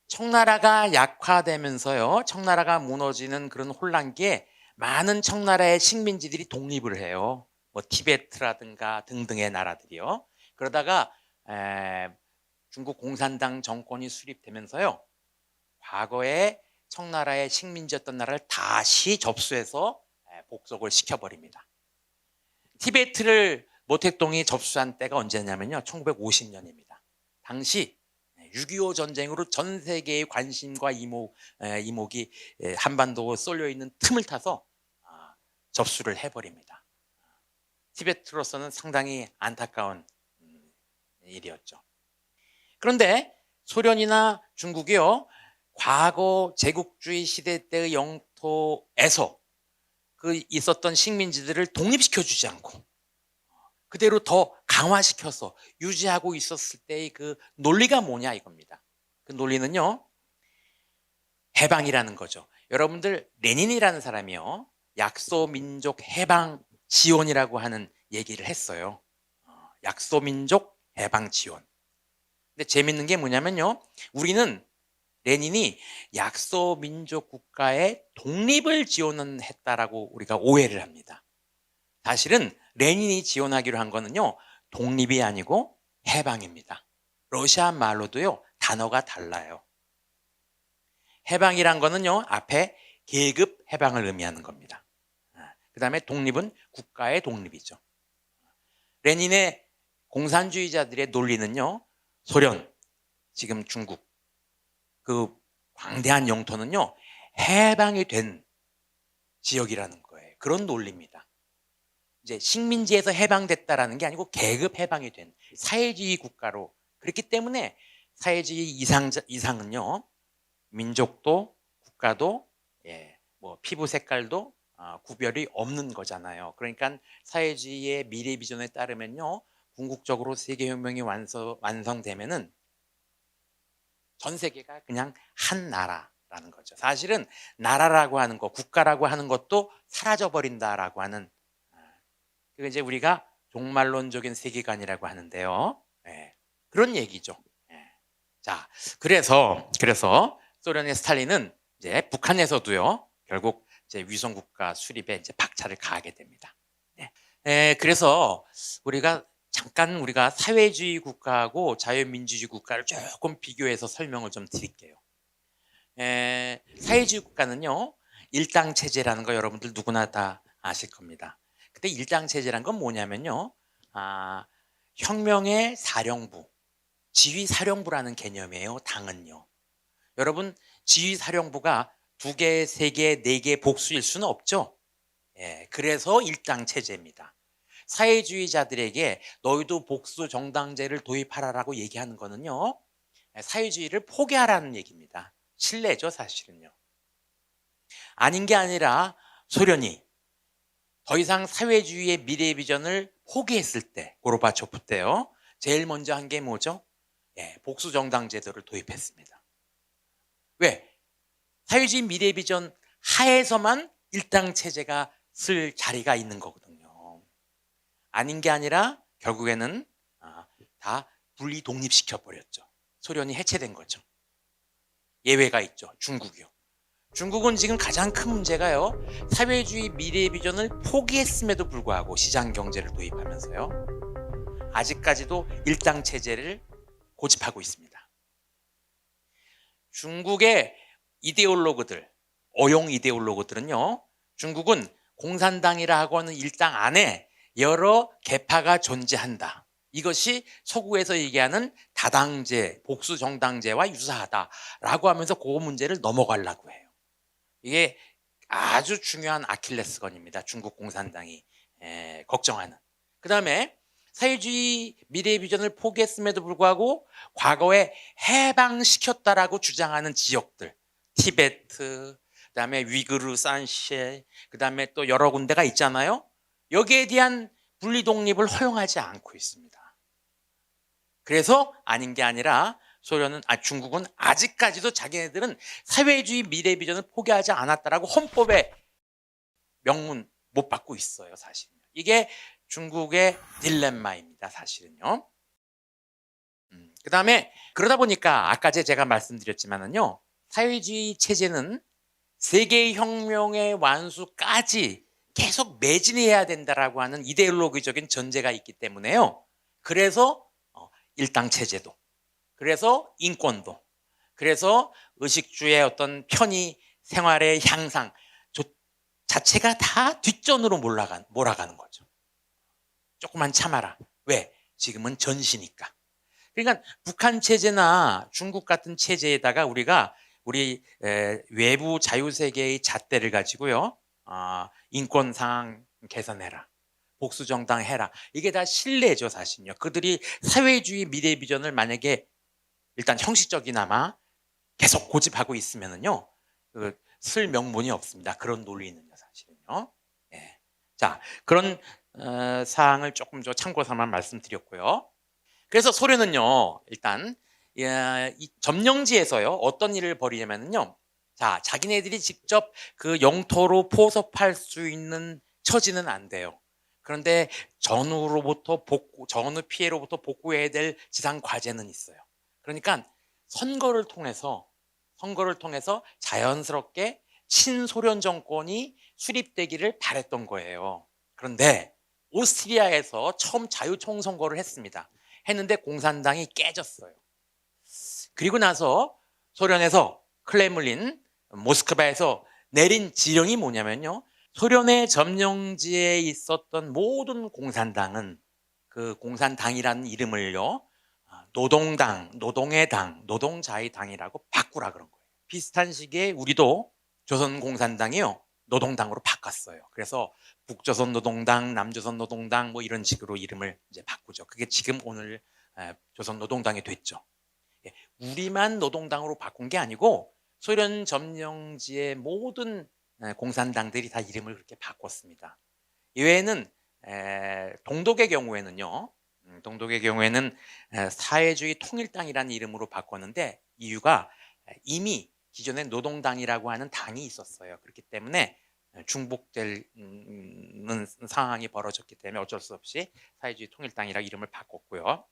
청나라가 약화되면서요, 청나라가 무너지는 그런 혼란기에 많은 청나라의 식민지들이 독립을 해요. 뭐 티베트라든가 등등의 나라들이요. 그러다가 중국 공산당 정권이 수립되면서요, 과거에 청나라의 식민지였던 나라를 다시 접수해서 복속을 시켜버립니다. 티베트를 모택동이 접수한 때가 언제냐면요, 1950년입니다. 당시 6.25 전쟁으로 전 세계의 관심과 이목이 한반도에 쏠려 있는 틈을 타서 접수를 해버립니다. 티베트로서는 상당히 안타까운 일이었죠. 그런데 소련이나 중국이요, 과거 제국주의 시대 때의 영토에서 그 있었던 식민지들을 독립시켜주지 않고 그대로 더 강화시켜서 유지하고 있었을 때의 그 논리가 뭐냐 이겁니다. 그 논리는요, 해방이라는 거죠. 여러분들 레닌이라는 사람이요, 약소민족 해방 지원이라고 하는 얘기를 했어요. 약소민족 해방 지원. 근데 재밌는 게 뭐냐면요, 우리는 레닌이 약소민족 국가의 독립을 지원했다라고 우리가 오해를 합니다. 사실은 레닌이 지원하기로 한 거는요, 독립이 아니고 해방입니다. 러시아 말로도요, 단어가 달라요. 해방이란 거는요, 앞에 계급 해방을 의미하는 겁니다. 그 다음에 독립은 국가의 독립이죠. 레닌의 공산주의자들의 논리는요, 소련, 지금 중국, 그 광대한 영토는요, 해방이 된 지역이라는 거예요. 그런 논리입니다. 이제 식민지에서 해방됐다라는 게 아니고 계급 해방이 된 사회주의 국가로, 그렇기 때문에 사회주의 이상은요, 민족도 국가도 뭐 피부 색깔도 구별이 없는 거잖아요. 그러니까 사회주의의 미래 비전에 따르면요, 궁극적으로 세계혁명이 완성되면은 전 세계가 그냥 한 나라라는 거죠. 사실은 나라라고 하는 것, 국가라고 하는 것도 사라져 버린다라고 하는, 그게 이제 우리가 종말론적인 세계관이라고 하는데요. 그런 얘기죠. 자, 그래서 소련의 스탈린은 이제 북한에서도요, 결국 이제 위성국가 수립에 이제 박차를 가하게 됩니다. 그래서 우리가 사회주의 국가하고 자유민주주의 국가를 조금 비교해서 설명을 좀 드릴게요. 사회주의 국가는요, 일당 체제라는 거 여러분들 누구나 다 아실 겁니다. 근데 일당 체제란 건 뭐냐면요, 혁명의 사령부, 지휘사령부라는 개념이에요. 당은요, 여러분, 지휘사령부가 2개, 3개, 4개 복수일 수는 없죠. 그래서 일당 체제입니다. 사회주의자들에게 너희도 복수 정당제를 도입하라라고 얘기하는 거는요, 사회주의를 포기하라는 얘기입니다. 신뢰죠, 사실은요. 아닌 게 아니라 소련이 더 이상 사회주의의 미래 비전을 포기했을 때, 고르바초프 때요, 제일 먼저 한 게 뭐죠? 복수 정당 제도를 도입했습니다. 왜? 사회주의 미래 비전 하에서만 일당 체제가 쓸 자리가 있는 거거든요. 아닌 게 아니라 결국에는 다 분리 독립시켜 버렸죠. 소련이 해체된 거죠. 예외가 있죠. 중국이요. 중국은 지금 가장 큰 문제가요, 사회주의 미래 비전을 포기했음에도 불구하고 시장 경제를 도입하면서요, 아직까지도 일당 체제를 고집하고 있습니다. 중국의 이데올로그들, 어용 이데올로그들은요, 중국은 공산당이라고 하는 일당 안에 여러 계파가 존재한다, 이것이 서구에서 얘기하는 다당제, 복수정당제와 유사하다라고 하면서 그 문제를 넘어가려고 해요. 이게 아주 중요한 아킬레스건입니다. 중국 공산당이 걱정하는. 그 다음에 사회주의 미래 비전을 포기했음에도 불구하고 과거에 해방시켰다라고 주장하는 지역들, 티베트, 그다음에 위구르, 산시에, 그다음에 또 여러 군데가 있잖아요. 여기에 대한 분리 독립을 허용하지 않고 있습니다. 그래서 아닌 게 아니라 중국은 아직까지도 자기네들은 사회주의 미래 비전을 포기하지 않았다라고 헌법에 명문 못 받고 있어요, 사실은. 이게 중국의 딜레마입니다, 사실은요. 그다음에 그러다 보니까 아까 제가 말씀드렸지만은요, 사회주의 체제는 세계혁명의 완수까지 계속 매진해야 된다라고 하는 이데올로기적인 전제가 있기 때문에요. 그래서 일당 체제도, 그래서 인권도, 그래서 의식주의 어떤 편의 생활의 향상 자체가 다 뒷전으로 몰아가는 거죠. 조금만 참아라. 왜? 지금은 전시니까. 그러니까 북한 체제나 중국 같은 체제에다가 우리 외부 자유세계의 잣대를 가지고요, 인권 상황 개선해라, 복수정당 해라, 이게 다 신뢰죠, 사실은요. 그들이 사회주의 미래 비전을 만약에 일단 형식적이나마 계속 고집하고 있으면은요, 쓸 명분이 없습니다. 그런 논리는요, 사실은요. 예. 자, 그런 사항을 조금 더 참고 삼아 말씀드렸고요. 그래서 소련은요, 일단 이 점령지에서요 어떤 일을 벌이냐면요, 자, 자기네들이 직접 그 영토로 포섭할 수 있는 처지는 안 돼요. 그런데 전후 피해로부터 복구해야 될 지상 과제는 있어요. 그러니까 선거를 통해서 자연스럽게 친소련 정권이 수립되기를 바랬던 거예요. 그런데 오스트리아에서 처음 자유총선거를 했는데 공산당이 깨졌어요. 그리고 나서 소련에서 클레물린, 모스크바에서 내린 지령이 뭐냐면요, 소련의 점령지에 있었던 모든 공산당은 그 공산당이라는 이름을요, 노동당, 노동의 당, 노동자의 당이라고 바꾸라 그런 거예요. 비슷한 시기에 우리도 조선공산당이요, 노동당으로 바꿨어요. 그래서 북조선 노동당, 남조선 노동당 뭐 이런 식으로 이름을 이제 바꾸죠. 그게 지금 오늘 조선 노동당이 됐죠. 우리만 노동당으로 바꾼 게 아니고 소련 점령지의 모든 공산당들이 다 이름을 그렇게 바꿨습니다. 이외에는 동독의 경우에는요, 사회주의 통일당이라는 이름으로 바꿨는데, 이유가 이미 기존에 노동당이라고 하는 당이 있었어요. 그렇기 때문에 중복되는 상황이 벌어졌기 때문에 어쩔 수 없이 사회주의 통일당이라고 이름을 바꿨고요.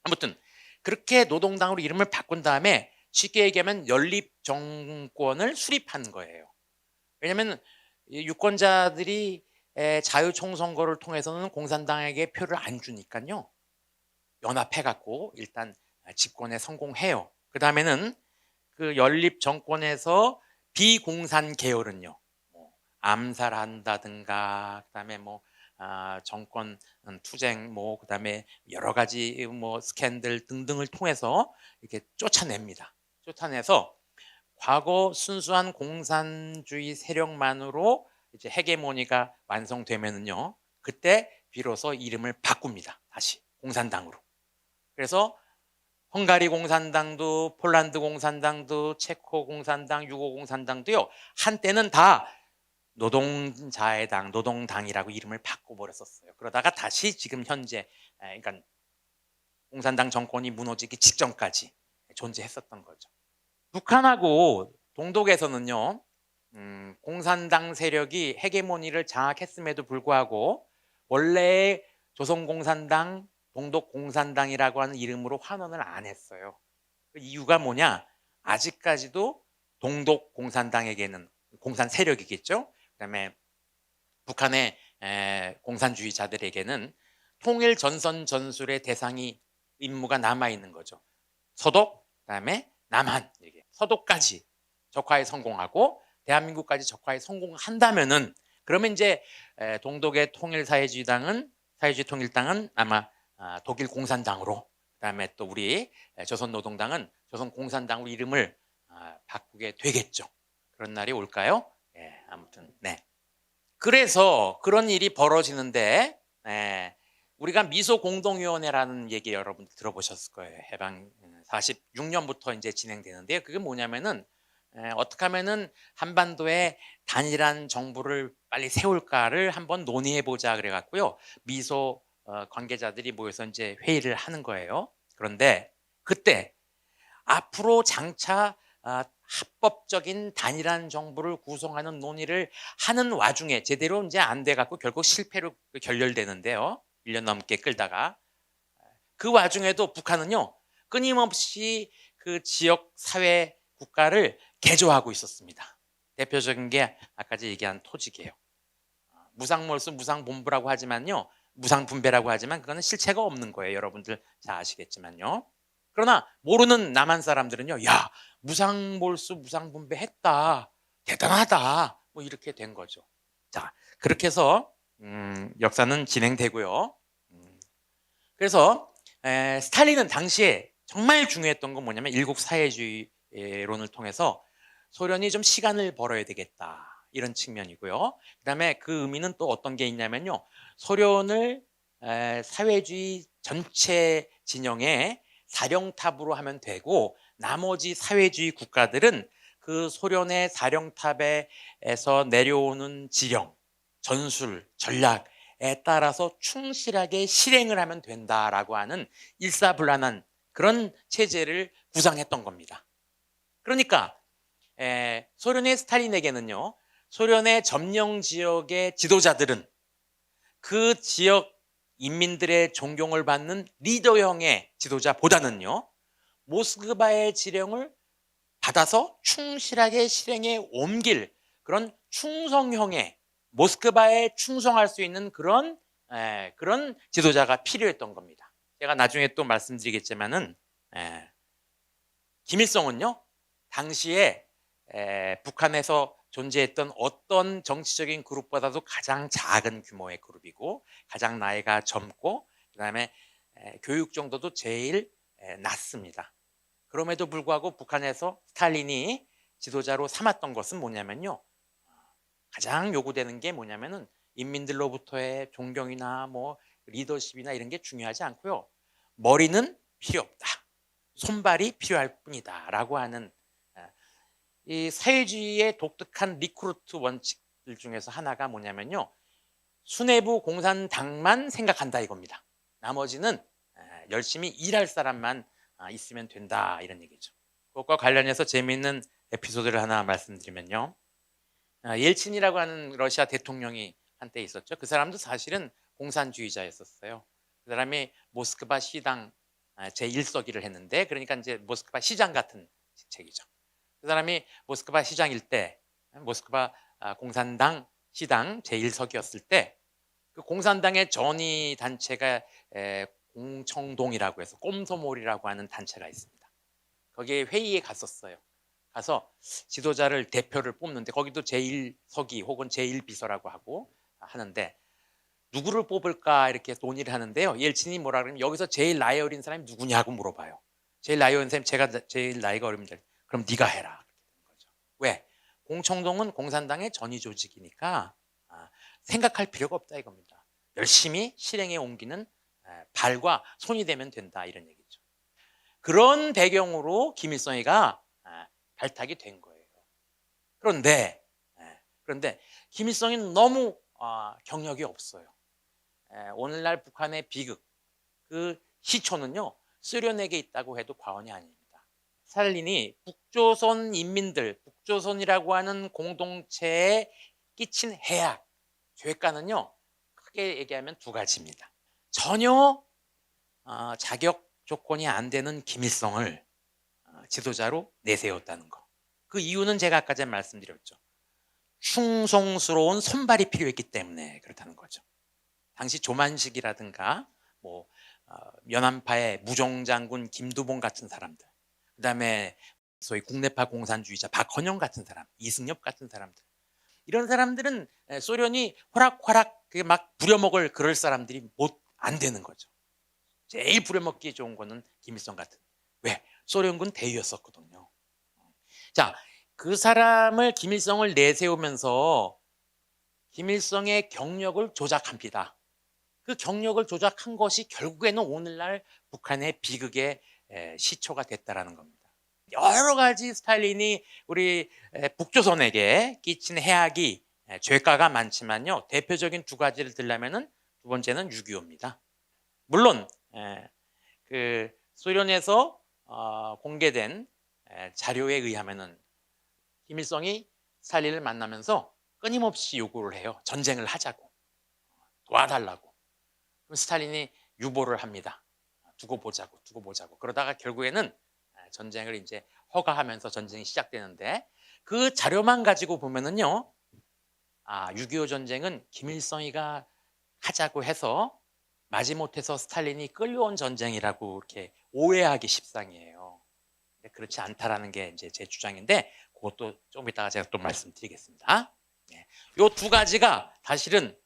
아무튼 그렇게 노동당으로 이름을 바꾼 다음에 쉽게 얘기하면 연립 정권을 수립한 거예요. 왜냐하면 유권자들이 자유총선거를 통해서는 공산당에게 표를 안 주니까요, 연합해갖고 일단 집권에 성공해요. 그 다음에는 그 연립 정권에서 비공산 계열은요, 뭐 암살한다든가, 그다음에 뭐 정권 투쟁, 뭐 그다음에 여러 가지 뭐 스캔들 등등을 통해서 이렇게 쫓아냅니다. 쫓아내서 과거 순수한 공산주의 세력만으로 이제 헤게모니가 완성되면은요, 그때 비로소 이름을 바꿉니다. 다시 공산당으로. 그래서 헝가리 공산당도, 폴란드 공산당도, 체코 공산당, 유고 공산당도요, 한때는 다 노동자의 당, 노동당이라고 이름을 바꿔버렸었어요. 그러다가 다시 지금 현재, 그러니까 공산당 정권이 무너지기 직전까지 존재했었던 거죠. 북한하고 동독에서는요, 공산당 세력이 헤게모니를 장악했음에도 불구하고 원래 조선공산당, 동독공산당이라고 하는 이름으로 환원을 안 했어요. 그 이유가 뭐냐? 아직까지도 동독공산당에게는, 공산 세력이겠죠? 그다음에 북한의 공산주의자들에게는 통일 전선 전술의 대상이 임무가 남아 있는 거죠. 서독, 그다음에 남한, 이렇게 서독까지 적화에 성공하고 대한민국까지 적화에 성공한다면은, 그러면 이제 동독의 사회주의 통일당은 아마 독일 공산당으로, 그다음에 또 우리 조선노동당은 조선공산당으로 이름을 바꾸게 되겠죠. 그런 날이 올까요? 아무튼 네. 그래서 그런 일이 벌어지는데, 우리가 미소공동위원회라는 얘기 여러분 들어보셨을 거예요. 해방 46년부터 이제 진행되는데요. 그게 뭐냐면은 어떻게 하면은 한반도에 단일한 정부를 빨리 세울까를 한번 논의해 보자 그래갖고요, 미소 관계자들이 모여서 이제 회의를 하는 거예요. 그런데 그때 앞으로 장차 합법적인 단일한 정부를 구성하는 논의를 하는 와중에 제대로 이제 안 돼 갖고 결국 실패로 결렬되는데요. 1년 넘게 끌다가 그 와중에도 북한은요 끊임없이 그 지역 사회 국가를 개조하고 있었습니다. 대표적인 게 아까 얘기한 토직이에요. 무상몰수 무상본부라고 하지만요, 무상분배라고 하지만 그거는 실체가 없는 거예요. 여러분들 잘 아시겠지만요. 그러나 모르는 남한 사람들은요, 야, 무상몰수 무상분배 했다, 대단하다, 뭐 이렇게 된 거죠. 자, 그렇게 해서 역사는 진행되고요. 그래서 스탈린은 당시에 정말 중요했던 건 뭐냐면 일국 사회주의론을 통해서 소련이 좀 시간을 벌어야 되겠다, 이런 측면이고요. 그다음에 그 의미는 또 어떤 게 있냐면요, 소련을 사회주의 전체 진영의 사령탑으로 하면 되고 나머지 사회주의 국가들은 그 소련의 사령탑에서 내려오는 지령, 전술, 전략에 따라서 충실하게 실행을 하면 된다라고 하는 일사불란한 그런 체제를 구상했던 겁니다. 그러니까 소련의 스탈린에게는요, 소련의 점령 지역의 지도자들은 그 지역 인민들의 존경을 받는 리더형의 지도자보다는요, 모스크바의 지령을 받아서 충실하게 실행에 옮길 그런 충성형의, 모스크바에 충성할 수 있는 그런 지도자가 필요했던 겁니다. 제가 나중에 또 말씀드리겠지만은 김일성은요 당시에 북한에서 존재했던 어떤 정치적인 그룹보다도 가장 작은 규모의 그룹이고 가장 나이가 젊고 그다음에 교육 정도도 제일 낮습니다. 그럼에도 불구하고 북한에서 스탈린이 지도자로 삼았던 것은 뭐냐면요, 가장 요구되는 게 뭐냐면은 인민들로부터의 존경이나 뭐 리더십이나 이런 게 중요하지 않고요, 머리는 필요 없다, 손발이 필요할 뿐이다 라고 하는 이 사회주의의 독특한 리크루트 원칙들 중에서 하나가 뭐냐면요, 수뇌부 공산당만 생각한다 이겁니다. 나머지는 열심히 일할 사람만 있으면 된다, 이런 얘기죠. 그것과 관련해서 재미있는 에피소드를 하나 말씀드리면요, 옐친이라고 하는 러시아 대통령이 한때 있었죠. 그 사람도 사실은 공산주의자였었어요. 그 사람이 모스크바 시당 제1서기를 했는데, 그러니까 이제 모스크바 시장 같은 직책이죠. 그 사람이 모스크바 시장일 때, 모스크바 공산당 시당 제1서기였을 때, 그 공산당의 전위 단체가 공청동이라고 해서 꼼소몰이라고 하는 단체가 있습니다. 거기에 회의에 갔었어요. 가서 지도자를 대표를 뽑는데 거기도 제1서기 혹은 제1비서라고 하고 하는데 누구를 뽑을까 이렇게 논의를 하는데요, 옐친이 뭐라 그러면 여기서 제일 나이 어린 사람이 누구냐고 물어봐요. 제일 나이 어린 사람이 제가 제일 나이가 어립니다. 그럼 네가 해라, 그렇게 되는 거죠. 왜? 공청동은 공산당의 전위 조직이니까 생각할 필요가 없다 이겁니다. 열심히 실행에 옮기는 발과 손이 되면 된다, 이런 얘기죠. 그런 배경으로 김일성이가 발탁이 된 거예요. 그런데 김일성이 너무 경력이 없어요. 오늘날 북한의 비극, 그 시초는요 소련에게 있다고 해도 과언이 아닙니다. 스탈린이 북조선 인민들, 북조선이라고 하는 공동체에 끼친 해악, 죄가는요 크게 얘기하면 두 가지입니다. 전혀 자격 조건이 안 되는 김일성을 지도자로 내세웠다는 거. 그 이유는 제가 아까 전에 말씀드렸죠. 충성스러운 손발이 필요했기 때문에 그렇다는 거죠. 당시 조만식이라든가 뭐 연안파의 무종장군 김두봉 같은 사람들, 그다음에 소위 국내파 공산주의자 박헌영 같은 사람, 이승엽 같은 사람들, 이런 사람들은 소련이 호락호락 막 부려먹을 그럴 사람들이 안 되는 거죠. 제일 부려먹기 좋은 거는 김일성 같은. 왜? 소련군 대위였었거든요. 자, 그 사람을 김일성을 내세우면서 김일성의 경력을 조작합니다. 그 경력을 조작한 것이 결국에는 오늘날 북한의 비극의 시초가 됐다라는 겁니다. 여러 가지 스탈린이 우리 북조선에게 끼친 해악이 죄가가 많지만요, 대표적인 두 가지를 들려면은 두 번째는 6.25입니다. 물론 그 소련에서 공개된 자료에 의하면은 김일성이 스탈린을 만나면서 끊임없이 요구를 해요. 전쟁을 하자고, 도와달라고. 그럼 스탈린이 유보를 합니다. 두고 보자고, 두고 보자고. 그러다가 결국에는 전쟁을 이제 허가하면서 전쟁이 시작되는데, 그 자료만 가지고 보면은요, 6.25 전쟁은 김일성이가 하자고 해서 마지못해서 스탈린이 끌려온 전쟁이라고 이렇게 오해하기 십상이에요. 그렇지 않다라는 게 이제 제 주장인데, 그것도 조금 이따가 제가 또 말씀드리겠습니다. 이 두 가지가 사실은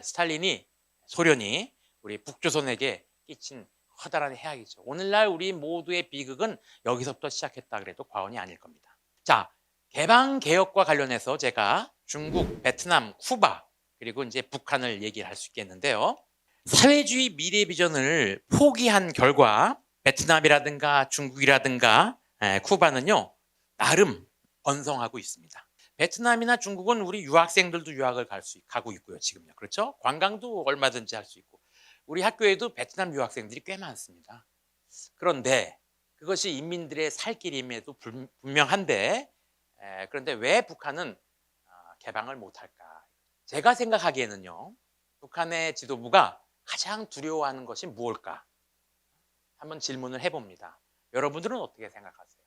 스탈린이, 소련이 우리 북조선에게 끼친 커다란 해악이죠. 오늘날 우리 모두의 비극은 여기서부터 시작했다 그래도 과언이 아닐 겁니다. 자, 개방 개혁과 관련해서 제가 중국, 베트남, 쿠바 그리고 이제 북한을 얘기할 수 있겠는데요. 사회주의 미래 비전을 포기한 결과 베트남이라든가 중국이라든가 쿠바는요, 나름 번성하고 있습니다. 베트남이나 중국은 우리 유학생들도 유학을 가고 있고요, 지금요. 그렇죠? 관광도 얼마든지 할 수 있고. 우리 학교에도 베트남 유학생들이 꽤 많습니다. 그런데 그것이 인민들의 살 길임에도 분명한데, 그런데 왜 북한은 개방을 못할까? 제가 생각하기에는요, 북한의 지도부가 가장 두려워하는 것이 무엇일까? 한번 질문을 해봅니다. 여러분들은 어떻게 생각하세요?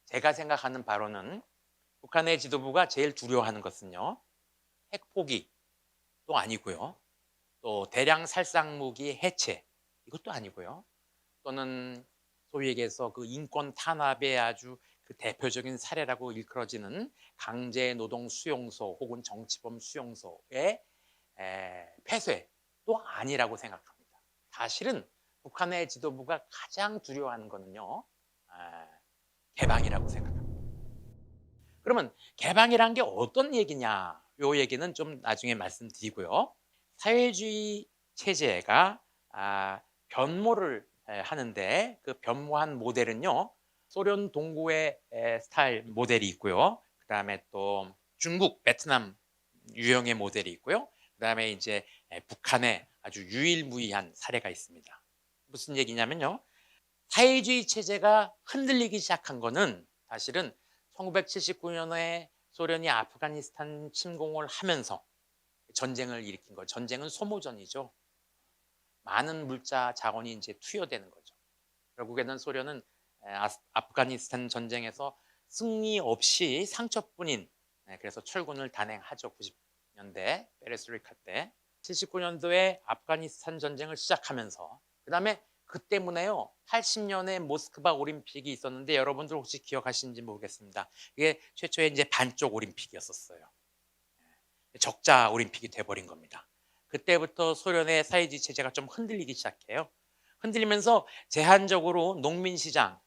제가 생각하는 바로는 북한의 지도부가 제일 두려워하는 것은요, 핵 포기도 아니고요, 또 대량 살상 무기 해체, 이것도 아니고요, 또는 소위 얘기해서 그 인권 탄압의 아주 그 대표적인 사례라고 일컬어지는 강제 노동 수용소 혹은 정치범 수용소의 폐쇄도 아니라고 생각합니다. 사실은 북한의 지도부가 가장 두려워하는 것은요, 개방이라고 생각합니다. 그러면 개방이란 게 어떤 얘기냐? 요 얘기는 좀 나중에 말씀드리고요. 사회주의 체제가 변모를 하는데, 그 변모한 모델은요, 소련 동구의 스타일 모델이 있고요. 그 다음에 또 중국, 베트남 유형의 모델이 있고요. 그 다음에 이제 북한의 아주 유일무이한 사례가 있습니다. 무슨 얘기냐면요, 사회주의 체제가 흔들리기 시작한 거는 사실은 1979년에 소련이 아프가니스탄 침공을 하면서 전쟁을 일으킨 거죠. 전쟁은 소모전이죠. 많은 물자 자원이 이제 투여되는 거죠. 결국에는 소련은 아프가니스탄 전쟁에서 승리 없이 상처뿐인, 그래서 철군을 단행하죠. 90년대 페레스트로이카 때. 79년도에 아프가니스탄 전쟁을 시작하면서, 그 다음에 그 때문에요, 80년에 모스크바 올림픽이 있었는데 여러분들 혹시 기억하시는지 모르겠습니다. 이게 최초의 이제 반쪽 올림픽이었었어요. 적자 올림픽이 돼버린 겁니다. 그때부터 소련의 사회주의 체제가 좀 흔들리기 시작해요. 흔들리면서 제한적으로 농민시장,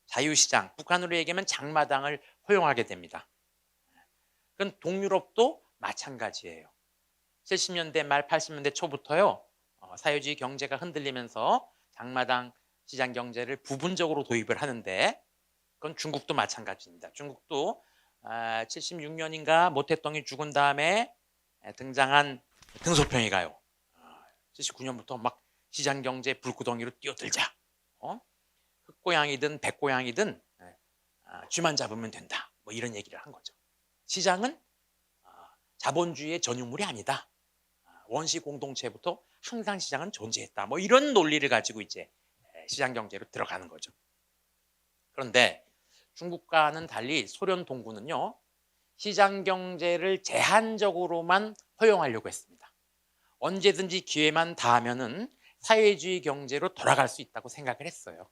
자유시장, 북한으로 얘기하면 장마당을 허용하게 됩니다. 그건 동유럽도 마찬가지예요. 70년대 말 80년대 초부터요, 사회주의 경제가 흔들리면서 장마당 시장 경제를 부분적으로 도입을 하는데, 그건 중국도 마찬가지입니다. 중국도 76년인가 모태똥이 죽은 다음에 등장한 등소평이가요, 79년부터 막 시장 경제 불구덩이로 뛰어들자. 흑고양이든 백고양이든 쥐만 잡으면 된다. 뭐 이런 얘기를 한 거죠. 시장은 자본주의의 전유물이 아니다. 원시 공동체부터 항상 시장은 존재했다. 뭐 이런 논리를 가지고 이제 시장 경제로 들어가는 거죠. 그런데 중국과는 달리 소련 동구는요, 시장 경제를 제한적으로만 허용하려고 했습니다. 언제든지 기회만 닿으면은 사회주의 경제로 돌아갈 수 있다고 생각을 했어요.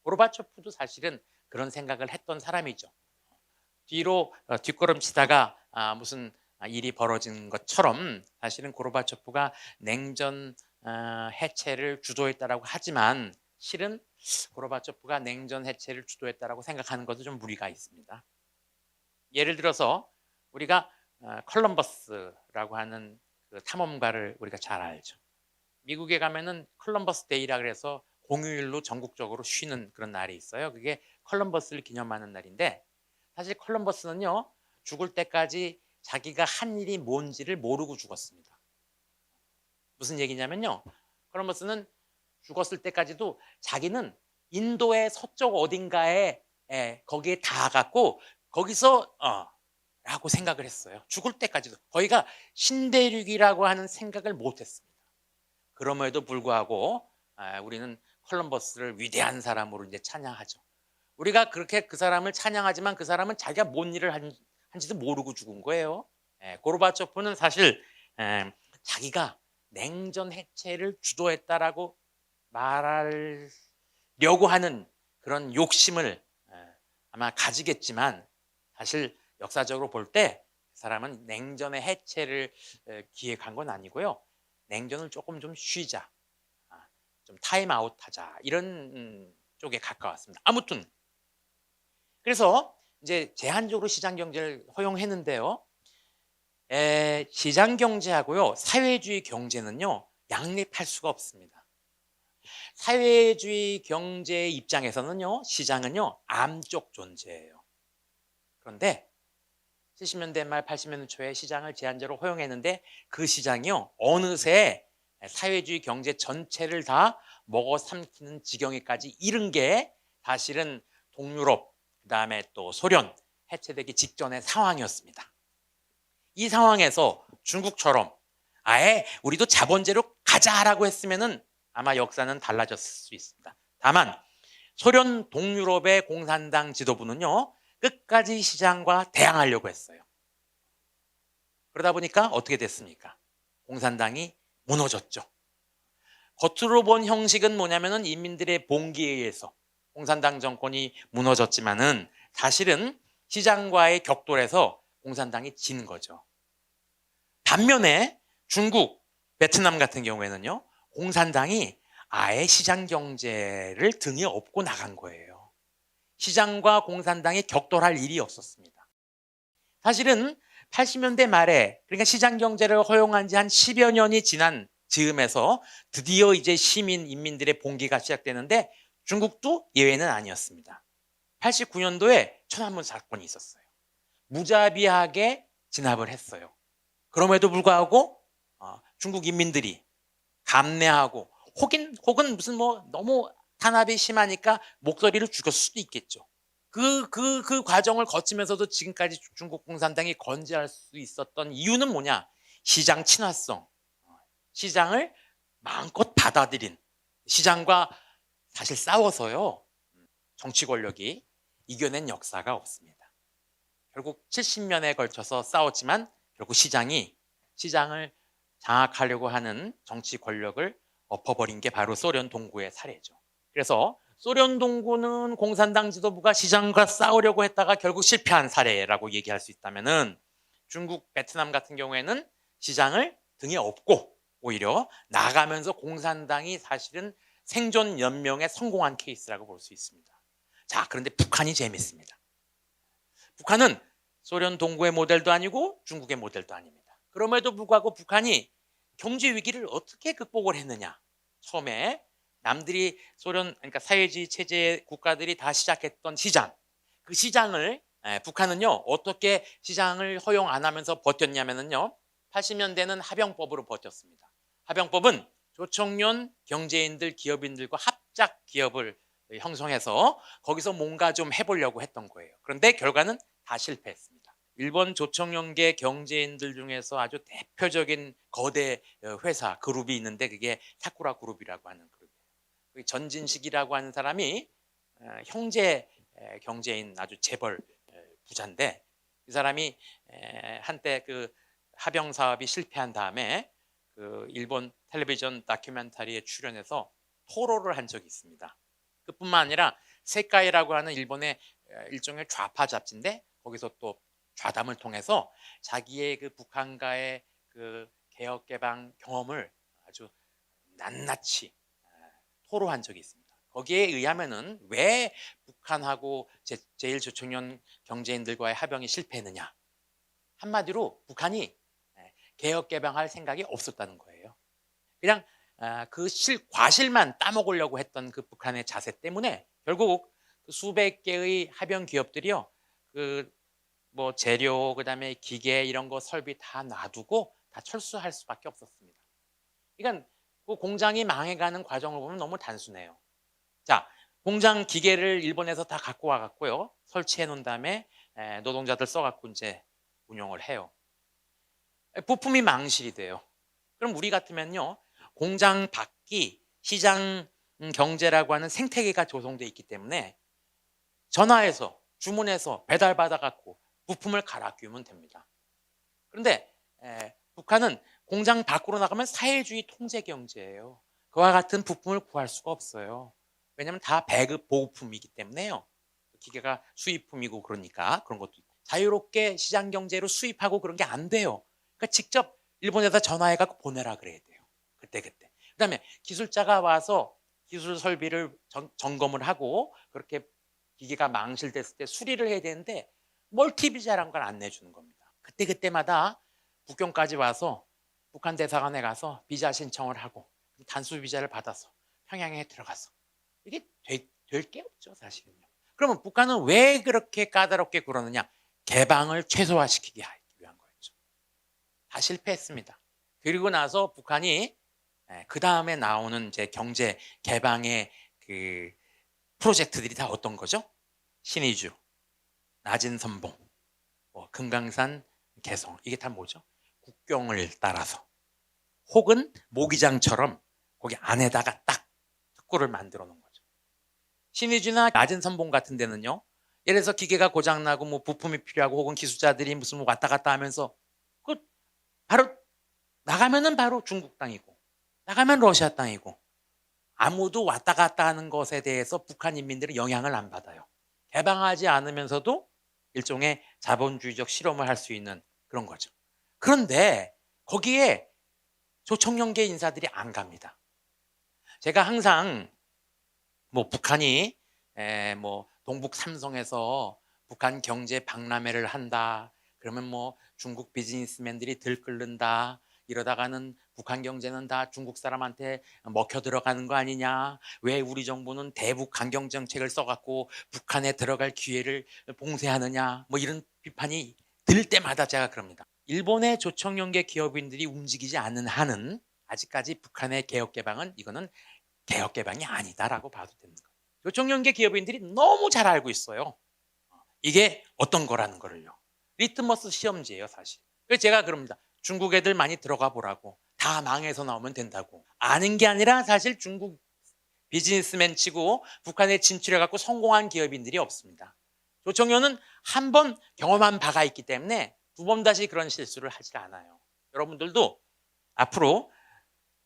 고르바초프도 사실은 그런 생각을 했던 사람이죠. 뒤로 뒷걸음치다가 무슨 일이 벌어진 것처럼, 사실은 고르바초프가 냉전 해체를 주도했다라고 하지만 실은 고르바초프가 냉전 해체를 주도했다라고 생각하는 것도 좀 무리가 있습니다. 예를 들어서 우리가 컬럼버스라고 하는 그 탐험가를 우리가 잘 알죠. 미국에 가면은 컬럼버스 데이라 그래서 공휴일로 전국적으로 쉬는 그런 날이 있어요. 그게 컬럼버스를 기념하는 날인데, 사실 컬럼버스는요, 죽을 때까지 자기가 한 일이 뭔지를 모르고 죽었습니다. 무슨 얘기냐면요, 컬럼버스는 죽었을 때까지도 자기는 인도의 서쪽 어딘가에 거기에 닿아갖고 거기서 라고 생각을 했어요. 죽을 때까지도 거기가 신대륙이라고 하는 생각을 못했습니다. 그럼에도 불구하고 우리는 콜럼버스를 위대한 사람으로 이제 찬양하죠. 우리가 그렇게 그 사람을 찬양하지만 그 사람은 자기가 뭔 일을 한지도 모르고 죽은 거예요. 고르바초프는 사실 자기가 냉전 해체를 주도했다라고 말하려고 하는 그런 욕심을 아마 가지겠지만 사실 역사적으로 볼 때 그 사람은 냉전의 해체를 기획한 건 아니고요. 냉전을 조금 좀 쉬자, 좀 타임아웃하자 이런 쪽에 가까웠습니다. 아무튼 그래서 이제 제한적으로 시장 경제를 허용했는데요. 시장 경제하고요 사회주의 경제는요 양립할 수가 없습니다. 사회주의 경제 입장에서는요 시장은요 암적 존재예요. 그런데 70년대 말 80년대 초에 시장을 제한적으로 허용했는데 그 시장이요 어느새 사회주의 경제 전체를 다 먹어 삼키는 지경에까지 이른 게 사실은 동유럽 그다음에 또 소련 해체되기 직전의 상황이었습니다. 이 상황에서 중국처럼 아예 우리도 자본제로 가자라고 했으면은 아마 역사는 달라졌을 수 있습니다. 다만 소련 동유럽의 공산당 지도부는요 끝까지 시장과 대항하려고 했어요. 그러다 보니까 어떻게 됐습니까? 공산당이 무너졌죠. 겉으로 본 형식은 뭐냐면은 인민들의 봉기에 의해서 공산당 정권이 무너졌지만은 사실은 시장과의 격돌에서 공산당이 진 거죠. 반면에 중국, 베트남 같은 경우에는요 공산당이 아예 시장 경제를 등에 업고 나간 거예요. 시장과 공산당이 격돌할 일이 없었습니다. 사실은 80년대 말에 그러니까 시장 경제를 허용한 지 한 10여 년이 지난 즈음에서 드디어 이제 시민, 인민들의 봉기가 시작되는데 중국도 예외는 아니었습니다. 89년도에 천안문 사건이 있었어요. 무자비하게 진압을 했어요. 그럼에도 불구하고 중국 인민들이 감내하고 혹은 무슨 뭐 너무 탄압이 심하니까 목소리를 죽였을 수도 있겠죠. 그 과정을 거치면서도 지금까지 중국 공산당이 건재할 수 있었던 이유는 뭐냐? 시장 친화성, 시장을 마음껏 받아들인 시장과 사실 싸워서요 정치 권력이 이겨낸 역사가 없습니다. 결국 70년에 걸쳐서 싸웠지만 결국 시장을 장악하려고 하는 정치 권력을 엎어버린 게 바로 소련 동구의 사례죠. 그래서 소련 동구는 공산당 지도부가 시장과 싸우려고 했다가 결국 실패한 사례라고 얘기할 수 있다면은 중국, 베트남 같은 경우에는 시장을 등에 업고 오히려 나가면서 공산당이 사실은 생존 연명에 성공한 케이스라고 볼 수 있습니다. 자, 그런데 북한이 재밌습니다. 북한은 소련 동구의 모델도 아니고 중국의 모델도 아닙니다. 그럼에도 불구하고 북한이 경제 위기를 어떻게 극복을 했느냐? 처음에 남들이 소련 그러니까 사회주의 체제의 국가들이 다 시작했던 시장, 그 시장을 북한은요 어떻게 시장을 허용 안 하면서 버텼냐면요 80년대는 합병법으로 버텼습니다. 합병법은 조청년 경제인들 기업인들과 합작 기업을 형성해서 거기서 뭔가 좀 해보려고 했던 거예요. 그런데 결과는 다 실패했습니다. 일본 조청년계 경제인들 중에서 아주 대표적인 거대 회사 그룹이 있는데 그게 사쿠라 그룹이라고 하는 그룹이에요. 전진식이라고 하는 사람이 형제 경제인 아주 재벌 부자인데 이 사람이 한때 그 합병 사업이 실패한 다음에 그 일본 텔레비전 다큐멘터리에 출연해서 토로를 한 적이 있습니다. 그뿐만 아니라 세카이라고 하는 일본의 일종의 좌파 잡지인데 거기서 또 좌담을 통해서 자기의 그 북한과의 그 개혁 개방 경험을 아주 낱낱이 토로한 적이 있습니다. 거기에 의하면은 왜 북한하고 제1조청년 경제인들과의 합병이 실패했느냐? 한마디로 북한이 개혁 개방할 생각이 없었다는 거예요. 그냥 그 과실만 따먹으려고 했던 그 북한의 자세 때문에 결국 수백 개의 합병 기업들이요, 그 뭐 재료 그다음에 기계 이런 거 설비 다 놔두고 다 철수할 수밖에 없었습니다. 그러니까 그 공장이 망해가는 과정을 보면 너무 단순해요. 자, 공장 기계를 일본에서 다 갖고 와 갖고요. 설치해 놓은 다음에 노동자들 써 갖고 이제 운영을 해요. 부품이 망실이 돼요. 그럼 우리 같으면요. 공장 밖이 시장 경제라고 하는 생태계가 조성돼 있기 때문에 전화해서 주문해서 배달받아 갖고 부품을 갈아 끼우면 됩니다. 그런데 북한은 공장 밖으로 나가면 사회주의 통제 경제예요. 그와 같은 부품을 구할 수가 없어요. 왜냐하면 다 배급 보급품이기 때문에요. 기계가 수입품이고 그러니까 그런 것도 있고 자유롭게 시장 경제로 수입하고 그런 게 안 돼요. 그러니까 직접 일본에다 전화해 갖고 보내라 그래야 돼요. 그때. 그다음에 기술자가 와서 기술 설비를 점검을 하고 그렇게 기계가 망실됐을 때 수리를 해야 되는데 멀티비자라는 걸 안 내주는 겁니다. 그때마다 북경까지 와서 북한 대사관에 가서 비자 신청을 하고 단수 비자를 받아서 평양에 들어가서 이게 될 게 없죠 사실은요. 그러면 북한은 왜 그렇게 까다롭게 그러느냐? 개방을 최소화시키기 위한 거였죠. 다 실패했습니다. 그리고 나서 북한이 그 다음에 나오는 이제 경제 개방의 그 프로젝트들이 다 어떤 거죠? 신의주, 낮은 선봉, 금강산 개성 이게 다 뭐죠? 국경을 따라서 혹은 모기장처럼 거기 안에다가 딱 특구를 만들어 놓은 거죠. 신의주나 낮은 선봉 같은 데는요. 예를 들어서 기계가 고장나고 뭐 부품이 필요하고 혹은 기술자들이 무슨 왔다 갔다 하면서 그 바로 나가면은 바로 중국 땅이고 나가면 러시아 땅이고 아무도 왔다 갔다 하는 것에 대해서 북한 인민들은 영향을 안 받아요. 개방하지 않으면서도 일종의 자본주의적 실험을 할 수 있는 그런 거죠. 그런데 거기에 조청년계 인사들이 안 갑니다. 제가 항상 뭐 북한이 뭐 동북 삼성에서 북한 경제 박람회를 한다. 그러면 뭐 중국 비즈니스맨들이 들끓는다. 이러다가는 북한 경제는 다 중국 사람한테 먹혀 들어가는 거 아니냐. 왜 우리 정부는 대북 강경 정책을 써갖고 북한에 들어갈 기회를 봉쇄하느냐. 뭐 이런 비판이 들 때마다 제가 그럽니다. 일본의 조청연계 기업인들이 움직이지 않는 한은 아직까지 북한의 개혁 개방은 이거는 개혁 개방이 아니다라고 봐도 되는 거예요. 조청연계 기업인들이 너무 잘 알고 있어요. 이게 어떤 거라는 거를요. 리트머스 시험지예요, 사실. 그래서 제가 그럽니다. 중국 애들 많이 들어가 보라고. 다 망해서 나오면 된다고. 아는 게 아니라 사실 중국 비즈니스맨 치고 북한에 진출해갖고 성공한 기업인들이 없습니다. 조청년은 한 번 경험한 바가 있기 때문에 두 번 다시 그런 실수를 하질 않아요. 여러분들도 앞으로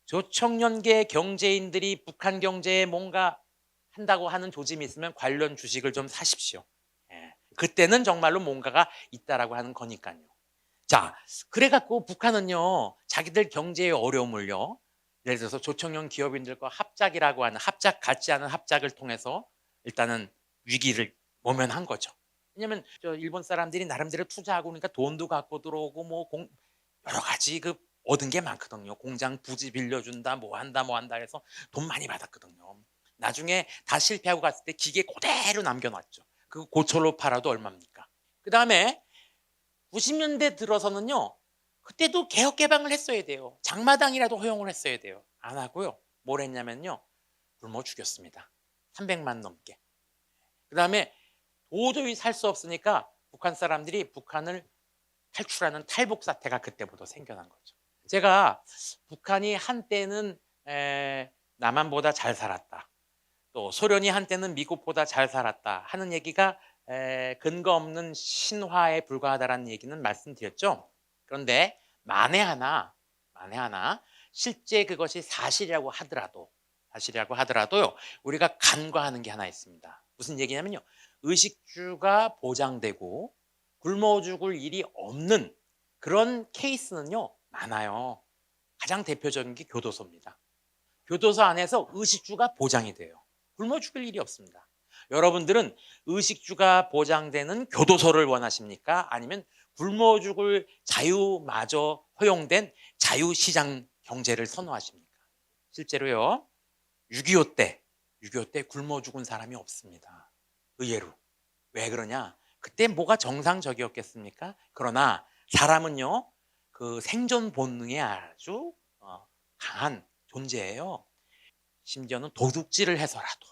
조청년계 경제인들이 북한 경제에 뭔가 한다고 하는 조짐이 있으면 관련 주식을 좀 사십시오. 그때는 정말로 뭔가가 있다라고 하는 거니까요. 자, 그래갖고 북한은요, 자기들 경제의 어려움을요, 예를 들어서 조청년 기업인들과 합작이라고 하는 합작 같지 않은 합작을 통해서 일단은 위기를 모면한 거죠. 왜냐하면 일본 사람들이 나름대로 투자하고 그러니까 돈도 갖고 들어오고 뭐 여러 가지 그 얻은 게 많거든요. 공장 부지 빌려준다, 뭐 한다 해서 돈 많이 받았거든요. 나중에 다 실패하고 갔을 때 기계 그대로 남겨놨죠. 그 고철로 팔아도 얼마입니까? 그 다음에 90년대 들어서는요. 그때도 개혁 개방을 했어야 돼요. 장마당이라도 허용을 했어야 돼요. 안 하고요. 뭘 했냐면요. 굶어 죽였습니다. 300만 넘게. 그 다음에 도저히 살 수 없으니까 북한 사람들이 북한을 탈출하는 탈북 사태가 그때부터 생겨난 거죠. 제가 북한이 한때는 남한보다 잘 살았다. 또 소련이 한때는 미국보다 잘 살았다 하는 얘기가 근거 없는 신화에 불과하다라는 얘기는 말씀드렸죠. 그런데 만에 하나 실제 그것이 사실이라고 하더라도요. 우리가 간과하는 게 하나 있습니다. 무슨 얘기냐면요. 의식주가 보장되고 굶어 죽을 일이 없는 그런 케이스는요. 많아요. 가장 대표적인 게 교도소입니다. 교도소 안에서 의식주가 보장이 돼요. 굶어 죽을 일이 없습니다. 여러분들은 의식주가 보장되는 교도소를 원하십니까? 아니면 굶어 죽을 자유마저 허용된 자유시장 경제를 선호하십니까? 실제로요. 6.25 때 굶어 죽은 사람이 없습니다. 의외로. 왜 그러냐? 그때 뭐가 정상적이었겠습니까? 그러나 사람은요. 그 생존 본능에 아주 강한 존재예요. 심지어는 도둑질을 해서라도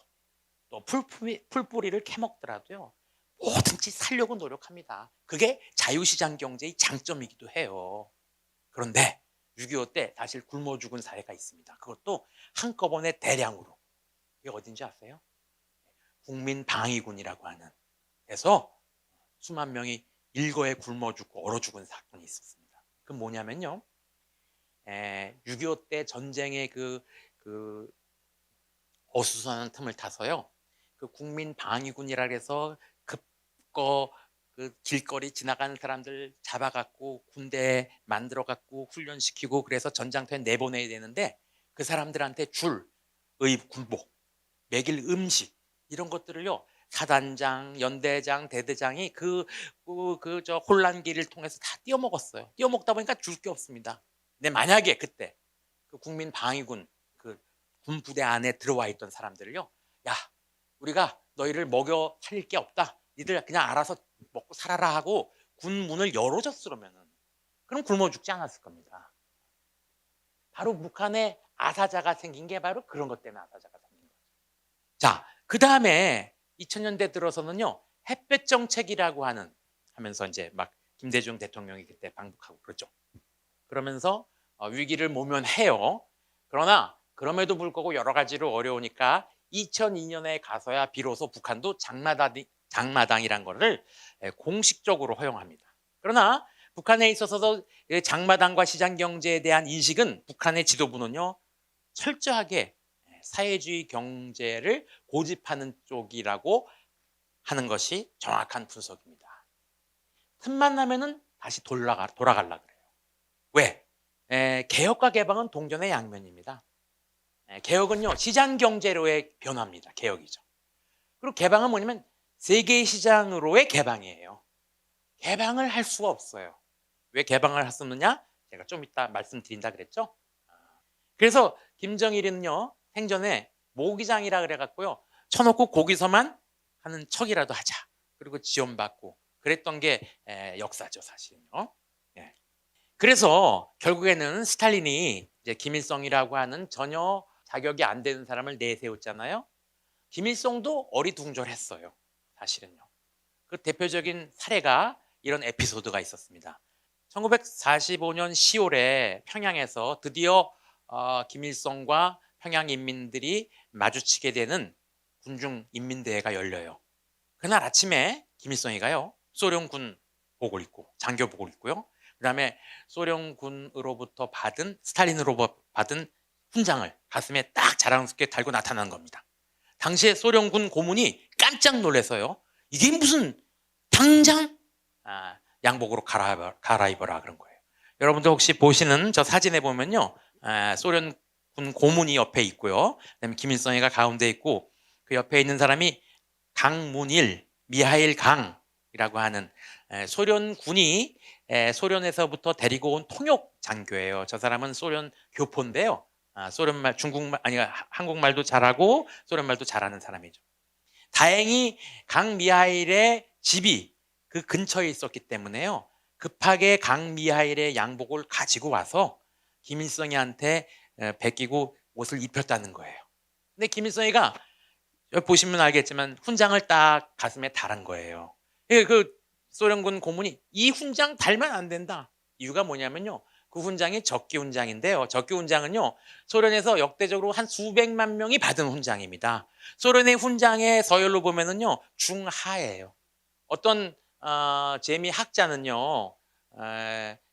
또 풀뿌리를 캐먹더라도요. 뭐든지 살려고 노력합니다. 그게 자유시장 경제의 장점이기도 해요. 그런데 6.25 때 사실 굶어 죽은 사례가 있습니다. 그것도 한꺼번에 대량으로. 이게 어딘지 아세요? 국민방위군이라고 하는 데서 수만 명이 일거에 굶어 죽고 얼어 죽은 사건이 있었습니다. 그건 뭐냐면요. 6.25 때 전쟁의 그 어수선한 틈을 타서요. 그 국민방위군이라 해서 그 길거리 지나가는 사람들 잡아갖고 군대에 만들어갖고 훈련시키고 그래서 전장터에 내보내야 되는데 그 사람들한테 줄, 군복, 먹일 음식 이런 것들을요. 사단장, 연대장, 대대장이 저 혼란기를 통해서 다 띄어먹었어요. 띄어먹다 보니까 줄 게 없습니다. 근데 만약에 그때 그 국민방위군 그 군부대 안에 들어와 있던 사람들을요. 야, 우리가 너희를 먹여 살릴 게 없다. 니들 그냥 알아서 먹고 살아라 하고 군 문을 열어줬으면은 그럼 굶어 죽지 않았을 겁니다. 바로 북한에 아사자가 생긴 게 바로 그런 것 때문에 아사자가 생긴 거죠. 자, 그 다음에 2000년대 들어서는요. 햇볕 정책이라고 하면서 이제 막 김대중 대통령이 그때 방북하고 그랬죠. 그러면서 위기를 모면해요. 그러나 그럼에도 불구하고 여러 가지로 어려우니까 2002년에 가서야 비로소 북한도 장마당이란 거를 공식적으로 허용합니다. 그러나 북한에 있어서도 장마당과 시장경제에 대한 인식은 북한의 지도부는요. 철저하게 사회주의 경제를 고집하는 쪽이라고 하는 것이 정확한 분석입니다. 틈만 나면은 다시 돌아가려고 그래요. 왜? 개혁과 개방은 동전의 양면입니다. 개혁은요 시장 경제로의 변화입니다. 개혁이죠. 그리고 개방은 뭐냐면 세계 시장으로의 개방이에요. 개방을 할 수가 없어요. 왜 개방을 할 수 없느냐? 제가 좀 이따 말씀드린다 그랬죠. 그래서 김정일은요 생전에 모기장이라 그래갖고요 쳐놓고 거기서만 하는 척이라도 하자. 그리고 지원받고 그랬던 게 역사죠 사실은요. 그래서 결국에는 스탈린이 이제 김일성이라고 하는 전혀 자격이 안 되는 사람을 내세웠잖아요. 김일성도 어리둥절했어요. 사실은요. 그 대표적인 사례가 이런 에피소드가 있었습니다. 1945년 10월에 평양에서 드디어 김일성과 평양 인민들이 마주치게 되는 군중 인민대회가 열려요. 그날 아침에 김일성이가요 소련군 복을 입고 장교복을 입고요. 그 다음에 소련군으로부터 스탈린으로부터 받은 훈장을 가슴에 딱 자랑스럽게 달고 나타난 겁니다. 당시에 소련군 고문이 깜짝 놀라서요. 이게 무슨 당장 양복으로 갈아입어라 그런 거예요. 여러분들 혹시 보시는 저 사진에 보면요. 소련군 고문이 옆에 있고요. 그다음에 김일성이가 가운데 있고 그 옆에 있는 사람이 강문일, 미하일 강이라고 하는 소련군이 소련에서부터 데리고 온 통역 장교예요. 저 사람은 소련 교포인데요. 소련말, 중국말, 아니 한국말도 잘하고 소련말도 잘하는 사람이죠. 다행히 강미하일의 집이 그 근처에 있었기 때문에요. 급하게 강미하일의 양복을 가지고 와서 김일성이한테 베끼고 옷을 입혔다는 거예요. 근데 김일성이가 여기 보시면 알겠지만 훈장을 딱 가슴에 달은 거예요. 그 소련군 고문이 이 훈장 달면 안 된다. 이유가 뭐냐면요. 그 훈장이 적기 훈장인데요. 적기 훈장은요. 소련에서 역대적으로 한 수백만 명이 받은 훈장입니다. 소련의 훈장의 서열로 보면은요. 중하예요. 어떤 재미 학자는요.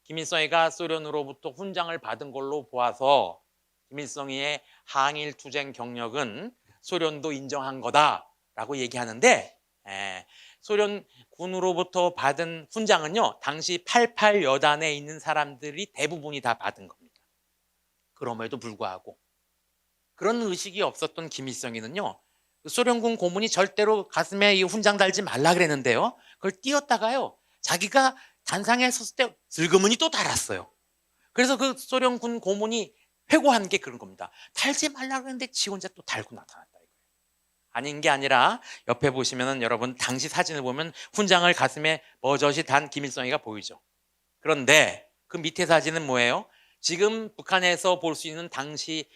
김일성이가 소련으로부터 훈장을 받은 걸로 보아서 김일성이의 항일 투쟁 경력은 소련도 인정한 거다라고 얘기하는데 소련군으로부터 받은 훈장은요 당시 88 여단에 있는 사람들이 대부분이 다 받은 겁니다. 그럼에도 불구하고 그런 의식이 없었던 김일성이는요 소련군 고문이 절대로 가슴에 이 훈장 달지 말라 그랬는데요 그걸 띄었다가요 자기가 단상에 섰을 때 슬그머니 또 달았어요. 그래서 그 소련군 고문이 회고한 게 그런 겁니다. 달지 말라 그랬는데 지 혼자 또 달고 나타났다. 아닌 게 아니라 옆에 보시면은 여러분 당시 사진을 보면 훈장을 가슴에 버젓이 단 김일성이가 보이죠. 그런데 그 밑에 사진은 뭐예요? 지금 북한에서 볼 수 있는 당시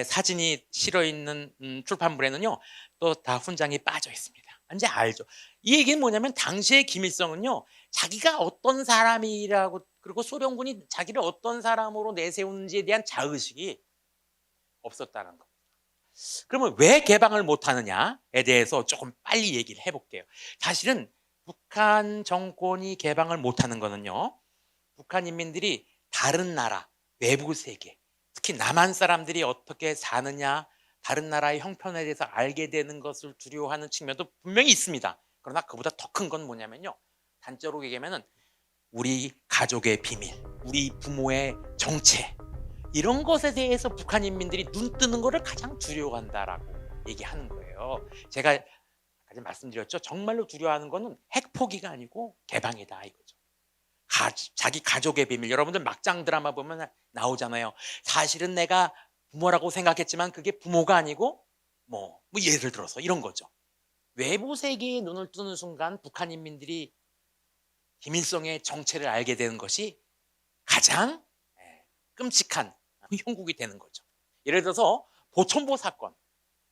사진이 실어 있는 출판물에는요 또 다 훈장이 빠져 있습니다. 이제 알죠. 이 얘기는 뭐냐면 당시의 김일성은요, 자기가 어떤 사람이라고, 그리고 소련군이 자기를 어떤 사람으로 내세우는지에 대한 자의식이 없었다는 거. 그러면 왜 개방을 못하느냐에 대해서 조금 빨리 얘기를 해볼게요. 사실은 북한 정권이 개방을 못하는 거는요, 북한 인민들이 다른 나라, 외부 세계, 특히 남한 사람들이 어떻게 사느냐, 다른 나라의 형편에 대해서 알게 되는 것을 두려워하는 측면도 분명히 있습니다. 그러나 그보다 더 큰 건 뭐냐면요, 단적으로 얘기하면 우리 가족의 비밀, 우리 부모의 정체, 이런 것에 대해서 북한 인민들이 눈 뜨는 것을 가장 두려워한다라고 얘기하는 거예요. 제가 아까 말씀드렸죠. 정말로 두려워하는 거는 핵 포기가 아니고 개방이다 이거죠. 자기 가족의 비밀. 여러분들 막장 드라마 보면 나오잖아요. 사실은 내가 부모라고 생각했지만 그게 부모가 아니고 뭐 예를 들어서 이런 거죠. 외부 세계에 눈을 뜨는 순간 북한 인민들이 김일성의 정체를 알게 되는 것이 가장 끔찍한 형국이 되는 거죠. 예를 들어서 보천보 사건,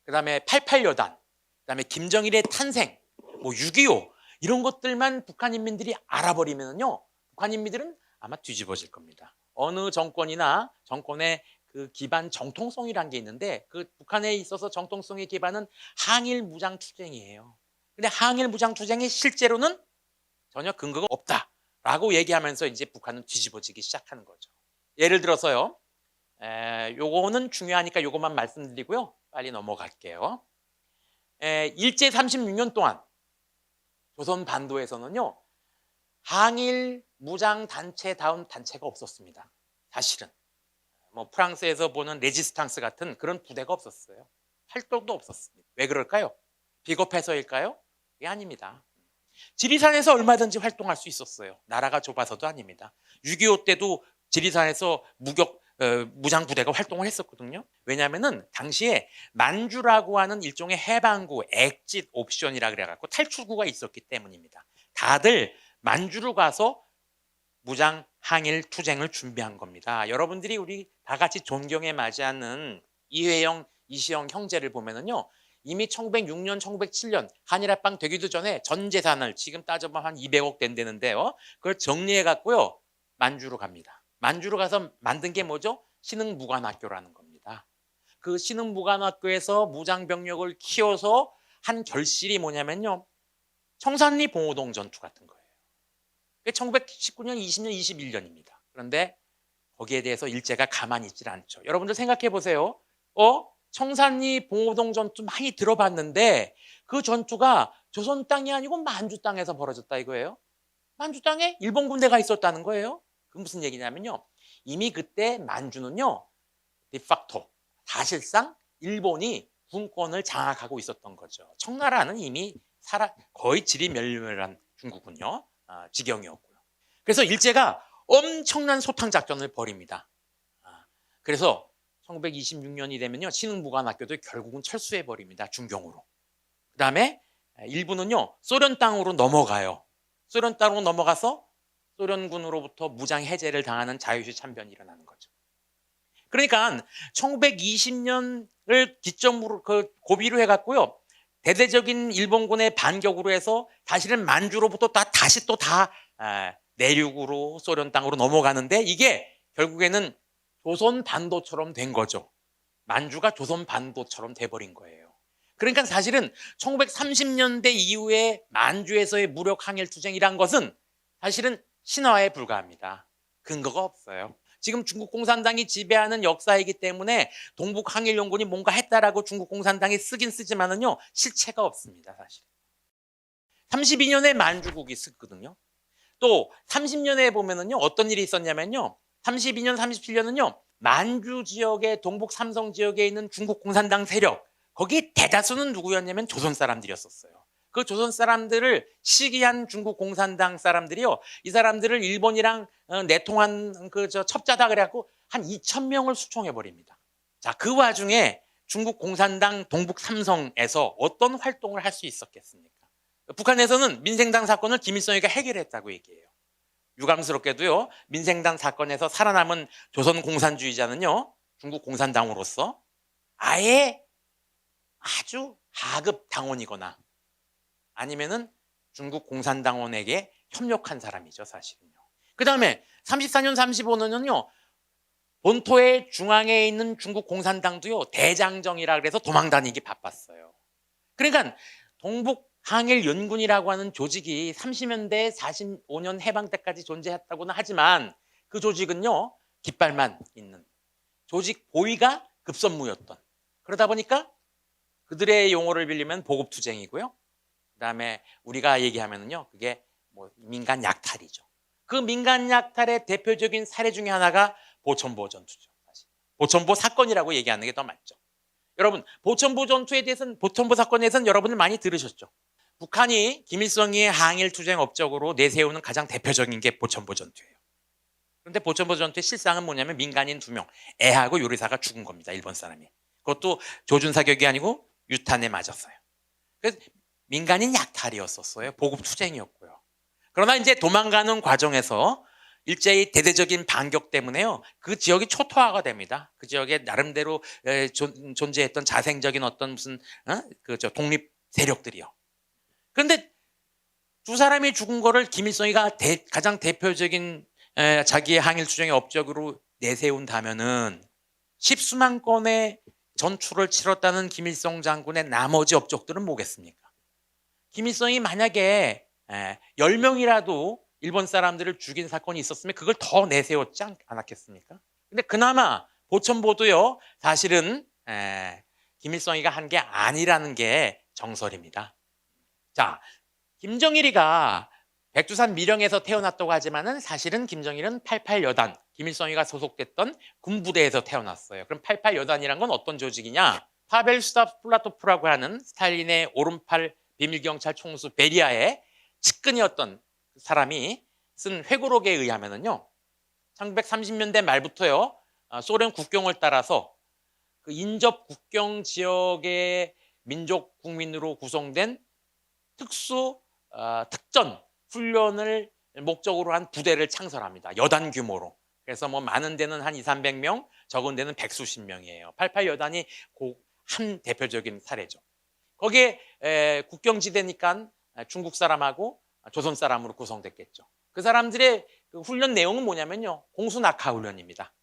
그다음에 88여단, 그다음에 김정일의 탄생, 6.25 이런 것들만 북한 인민들이 알아버리면요, 북한 인민들은 아마 뒤집어질 겁니다. 어느 정권이나 정권의 그 기반 정통성이란 게 있는데, 그 북한에 있어서 정통성의 기반은 항일 무장 투쟁이에요. 근데 항일 무장 투쟁이 실제로는 전혀 근거가 없다라고 얘기하면서 이제 북한은 뒤집어지기 시작하는 거죠. 예를 들어서요, 요거는 중요하니까 요것만 말씀드리고요, 빨리 넘어갈게요. 일제 36년 동안 조선 반도에서는요, 항일 무장 단체다운 단체가 없었습니다. 사실은 프랑스에서 보는 레지스탕스 같은 그런 부대가 없었어요. 활동도 없었습니다. 왜 그럴까요? 비겁해서일까요? 그게 아닙니다. 지리산에서 얼마든지 활동할 수 있었어요. 나라가 좁아서도 아닙니다. 6.25 때도 지리산에서 무장 부대가 활동을 했었거든요. 왜냐하면은 당시에 만주라고 하는 일종의 해방구, 엑짓 옵션이라 그래갖고 탈출구가 있었기 때문입니다. 다들 만주로 가서 무장 항일 투쟁을 준비한 겁니다. 여러분들이 우리 다 같이 존경에 맞이하는 이회영, 이시영 형제를 보면은요, 이미 1906년, 1907년 한일 합방 되기도 전에 전 재산을 지금 따져보면 한 200억 된다는데요, 그걸 정리해 갖고요 만주로 갑니다. 만주로 가서 만든 게 뭐죠? 신흥무관학교라는 겁니다. 그 신흥무관학교에서 무장병력을 키워서 한 결실이 뭐냐면요, 청산리 봉오동 전투 같은 거예요. 1919년, 20년, 21년입니다. 그런데 거기에 대해서 일제가 가만히 있질 않죠. 여러분들 생각해 보세요. 청산리 봉오동 전투 많이 들어봤는데 그 전투가 조선 땅이 아니고 만주 땅에서 벌어졌다 이거예요. 만주 땅에 일본 군대가 있었다는 거예요. 그 무슨 얘기냐면요, 이미 그때 만주는요, 디facto 사실상 일본이 분권을 장악하고 있었던 거죠. 청나라는 이미 거의 지리멸렬한 중국은요, 지경이었고요. 그래서 일제가 엄청난 소탕 작전을 벌입니다. 그래서 1926년이 되면요, 신흥무관학교도 결국은 철수해 버립니다. 중경으로. 그다음에 일부는요, 소련 땅으로 넘어가요. 소련 땅으로 넘어가서 소련군으로부터 무장 해제를 당하는 자유시 참변이 일어나는 거죠. 그러니까 1920년을 기점으로 고비로 해갖고요, 대대적인 일본군의 반격으로 해서 사실은 만주로부터 다시 또 다 내륙으로 소련 땅으로 넘어가는데, 이게 결국에는 조선 반도처럼 된 거죠. 만주가 조선 반도처럼 돼버린 거예요. 그러니까 사실은 1930년대 이후에 만주에서의 무력 항일 투쟁이란 것은 사실은 신화에 불과합니다. 근거가 없어요. 지금 중국 공산당이 지배하는 역사이기 때문에 동북 항일 연군이 뭔가 했다라고 중국 공산당이 쓰긴 쓰지만은요, 실체가 없습니다. 사실 32년에 만주국이 쓰거든요. 또 30년에 보면은요, 어떤 일이 있었냐면요, 32년, 37년은요, 만주 지역의 동북 삼성 지역에 있는 중국 공산당 세력, 거기 대다수는 누구였냐면 조선 사람들이었었어요. 그 조선 사람들을 시기한 중국 공산당 사람들이요, 이 사람들을 일본이랑 내통한 첩자다 그래갖고 한 2,000명을 수총해 버립니다. 자, 그 와중에 중국 공산당 동북 삼성에서 어떤 활동을 할 수 있었겠습니까? 북한에서는 민생당 사건을 김일성이가 해결했다고 얘기해요. 유감스럽게도요, 민생당 사건에서 살아남은 조선 공산주의자는요, 중국 공산당으로서 아예 아주 하급 당원이거나 아니면은 중국 공산당원에게 협력한 사람이죠, 사실은요. 그 다음에 34년, 35년은요, 본토의 중앙에 있는 중국 공산당도요, 대장정이라 그래서 도망다니기 바빴어요. 그러니까 동북 항일 연군이라고 하는 조직이 30년대 45년 해방 때까지 존재했다고는 하지만 그 조직은요, 깃발만 있는 조직 보위가 급선무였던, 그러다 보니까 그들의 용어를 빌리면 보급투쟁이고요. 그다음에 우리가 얘기하면은요, 그게 뭐 민간 약탈이죠. 그 민간 약탈의 대표적인 사례 중에 하나가 보천보 전투죠. 사실. 보천보 사건이라고 얘기하는 게 더 맞죠. 여러분, 보천보 전투에 대해서는, 보천보 사건에 대해서는 여러분들 많이 들으셨죠. 북한이 김일성의 항일 투쟁 업적으로 내세우는 가장 대표적인 게 보천보 전투예요. 그런데 보천보 전투의 실상은 뭐냐면 민간인 2명, 애하고 요리사가 죽은 겁니다. 일본 사람이. 그것도 조준 사격이 아니고 유탄에 맞았어요. 그래서 민간인 약탈이었었어요. 보급 투쟁이었고요. 그러나 이제 도망가는 과정에서 일제히 대대적인 반격 때문에요, 그 지역이 초토화가 됩니다. 그 지역에 나름대로 존재했던 자생적인 어떤 무슨 독립 세력들이요. 그런데 두 사람이 죽은 거를 김일성이가 가장 대표적인 자기의 항일 투쟁의 업적으로 내세운다면은 십수만 건의 전투를 치렀다는 김일성 장군의 나머지 업적들은 뭐겠습니까? 김일성이 만약에 10명이라도 일본 사람들을 죽인 사건이 있었으면 그걸 더 내세웠지 않았겠습니까? 근데 그나마 보천보도요, 사실은 김일성이가 한 게 아니라는 게 정설입니다. 자, 김정일이가 백두산 밀영에서 태어났다고 하지만은 사실은 김정일은 88여단, 김일성이가 소속됐던 군부대에서 태어났어요. 그럼 88여단이란 건 어떤 조직이냐? 파벨 스타플라토프라고 하는 스탈린의 오른팔 비밀경찰 총수 베리아의 측근이었던 사람이 쓴 회고록에 의하면은요, 1930년대 말부터요, 소련 국경을 따라서 그 인접 국경 지역의 민족 국민으로 구성된 특수 특전 훈련을 목적으로 한 부대를 창설합니다. 여단 규모로. 그래서 뭐 많은 데는 한 200~300명, 적은 데는 백수십 명이에요. 88여단이 한 대표적인 사례죠. 거기에 국경지대니까 중국 사람하고 조선 사람으로 구성됐겠죠. 그 사람들의 그 훈련 내용은 뭐냐면요, 공수낙하 훈련입니다.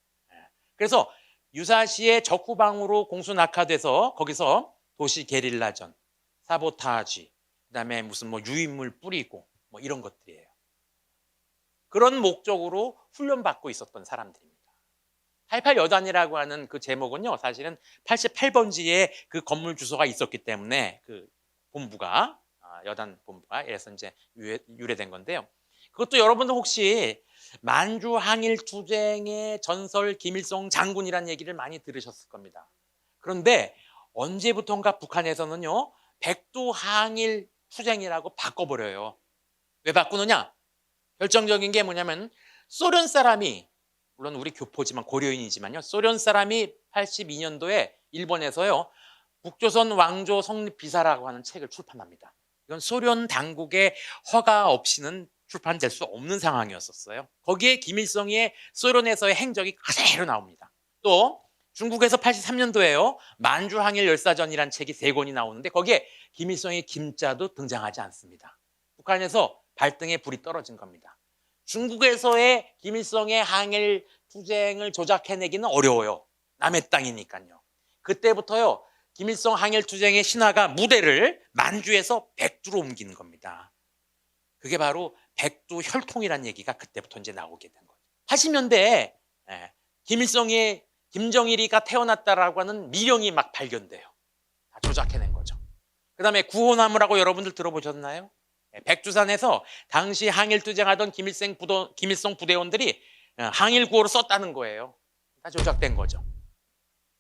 그래서 유사시에 적후방으로 공수낙하돼서 거기서 도시 게릴라전, 사보타지, 그다음에 무슨 뭐 유인물 뿌리고 뭐 이런 것들이에요. 그런 목적으로 훈련받고 있었던 사람들입니다. 88여단이라고 하는 그 제목은요, 사실은 88번지에 그 건물 주소가 있었기 때문에 그 본부가 여단 본부가 그래서 이제 유래된 건데요. 그것도 여러분들 혹시 만주 항일 투쟁의 전설 김일성 장군이라는 얘기를 많이 들으셨을 겁니다. 그런데 언제부턴가 북한에서는요, 백두 항일 투쟁이라고 바꿔버려요. 왜 바꾸느냐? 결정적인 게 뭐냐면 소련 사람이, 물론 우리 교포지만 고려인이지만요, 소련 사람이 82년도에 일본에서요, 북조선 왕조 성립 비사라고 하는 책을 출판합니다. 이건 소련 당국의 허가 없이는 출판될 수 없는 상황이었었어요. 거기에 김일성의 소련에서의 행적이 그대로 나옵니다. 또 중국에서 83년도에요, 만주 항일 열사전이라는 책이 3권이 나오는데 거기에 김일성의 김자도 등장하지 않습니다. 북한에서 발등에 불이 떨어진 겁니다. 중국에서의 김일성의 항일 투쟁을 조작해내기는 어려워요. 남의 땅이니까요. 그때부터요, 김일성 항일 투쟁의 신화가 무대를 만주에서 백두로 옮기는 겁니다. 그게 바로 백두 혈통이라는 얘기가 그때부터 이제 나오게 된 거죠. 80년대에 김정일이가 태어났다라고 하는 미령이 막 발견돼요. 다 조작해낸 거죠. 그 다음에 구호나무라고 여러분들 들어보셨나요? 백두산에서 당시 항일 투쟁하던 김일성 부대원들이 항일 구호를 썼다는 거예요. 다 조작된 거죠.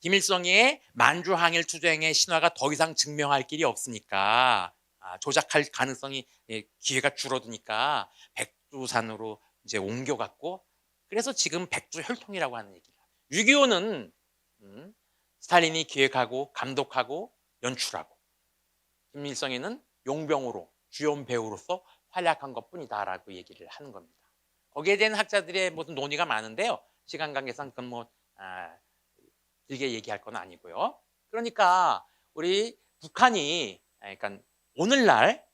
김일성의 만주 항일 투쟁의 신화가 더 이상 증명할 길이 없으니까 조작할 가능성이, 기회가 줄어드니까 백두산으로 이제 옮겨갔고, 그래서 지금 백두 혈통이라고 하는 얘기가. 6.25는 스탈린이 기획하고 감독하고 연출하고, 김일성이는 용병으로 주연 배우로서 활약한 것뿐이다라고 얘기를 하는 겁니다. 거기에 대한 학자들의 무슨 논의가 많은데요, 시간 관계상 그건 뭐 길게 얘기할 건 아니고요. 그러니까 우리 북한이 그러니까 오늘날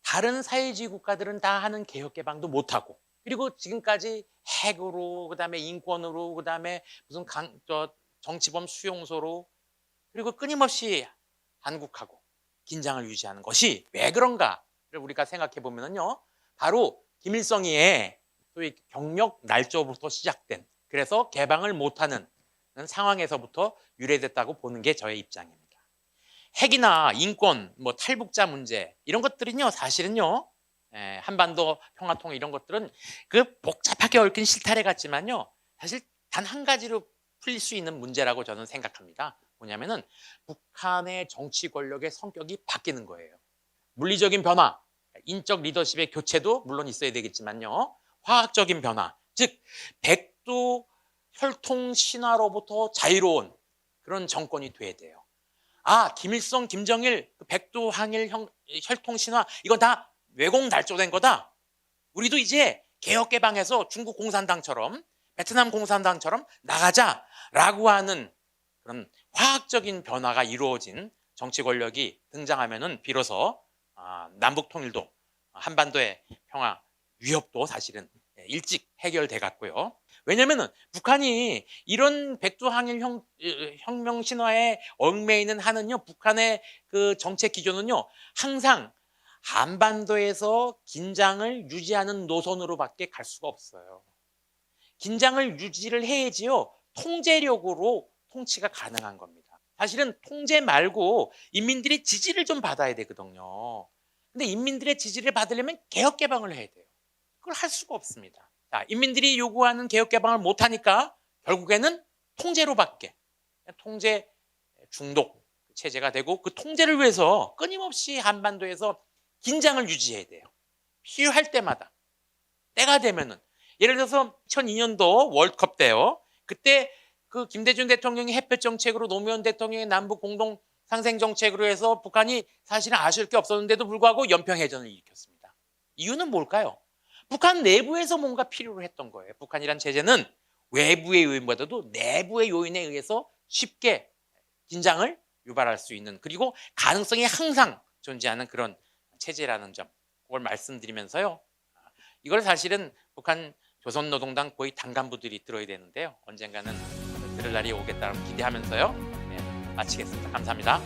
다른 사회주의 국가들은 다 하는 개혁 개방도 못하고, 그리고 지금까지 핵으로, 그다음에 인권으로, 그다음에 무슨 정치범 수용소로, 그리고 끊임없이 한국하고 긴장을 유지하는 것이 왜 그런가를 우리가 생각해 보면요, 바로 김일성의 소위 경력 날조부터 시작된, 그래서 개방을 못하는 상황에서부터 유래됐다고 보는 게 저의 입장입니다. 핵이나 인권, 뭐 탈북자 문제 이런 것들은요, 사실은요, 한반도 평화통일 이런 것들은 그 복잡하게 얽힌 실타래 같지만요, 사실 단 한 가지로 풀릴 수 있는 문제라고 저는 생각합니다. 뭐냐면은 북한의 정치 권력의 성격이 바뀌는 거예요. 물리적인 변화, 인적 리더십의 교체도 물론 있어야 되겠지만요, 화학적인 변화, 즉 백두 혈통 신화로부터 자유로운 그런 정권이 돼야 돼요. 아, 김일성, 김정일, 백두 항일 혈통 신화, 이건 다 왜곡 날조된 거다. 우리도 이제 개혁 개방해서 중국 공산당처럼, 베트남 공산당처럼 나가자라고 하는 그런 화학적인 변화가 이루어진 정치 권력이 등장하면은 비로소 남북 통일도, 한반도의 평화 위협도 사실은 일찍 해결돼 갔고요. 왜냐면은 북한이 이런 백두항일 혁명 신화에 얽매이는 한은요, 북한의 그 정책 기조는요, 항상 한반도에서 긴장을 유지하는 노선으로밖에 갈 수가 없어요. 긴장을 유지를 해야지요, 통제력으로 통치가 가능한 겁니다. 사실은 통제 말고 인민들의 지지를 좀 받아야 되거든요. 근데 인민들의 지지를 받으려면 개혁 개방을 해야 돼요. 그걸 할 수가 없습니다. 자, 인민들이 요구하는 개혁 개방을 못하니까 결국에는 통제로밖에, 통제 중독 체제가 되고, 그 통제를 위해서 끊임없이 한반도에서 긴장을 유지해야 돼요. 필요할 때마다, 때가 되면은, 예를 들어서 2002년도 월드컵 때요, 그때 그 김대중 대통령이 햇볕 정책으로, 노무현 대통령의 남북 공동 상생 정책으로 해서 북한이 사실은 아쉬울 게 없었는데도 불구하고 연평해전을 일으켰습니다. 이유는 뭘까요? 북한 내부에서 뭔가 필요로 했던 거예요. 북한이란 체제는 외부의 요인보다도 내부의 요인에 의해서 쉽게 긴장을 유발할 수 있는, 그리고 가능성이 항상 존재하는 그런 체제라는 점, 그걸 말씀드리면서요, 이걸 사실은 북한 조선노동당 거의 당간부들이 들어야 되는데요, 언젠가는 들을 날이 오겠다고 기대하면서요, 마치겠습니다. 감사합니다.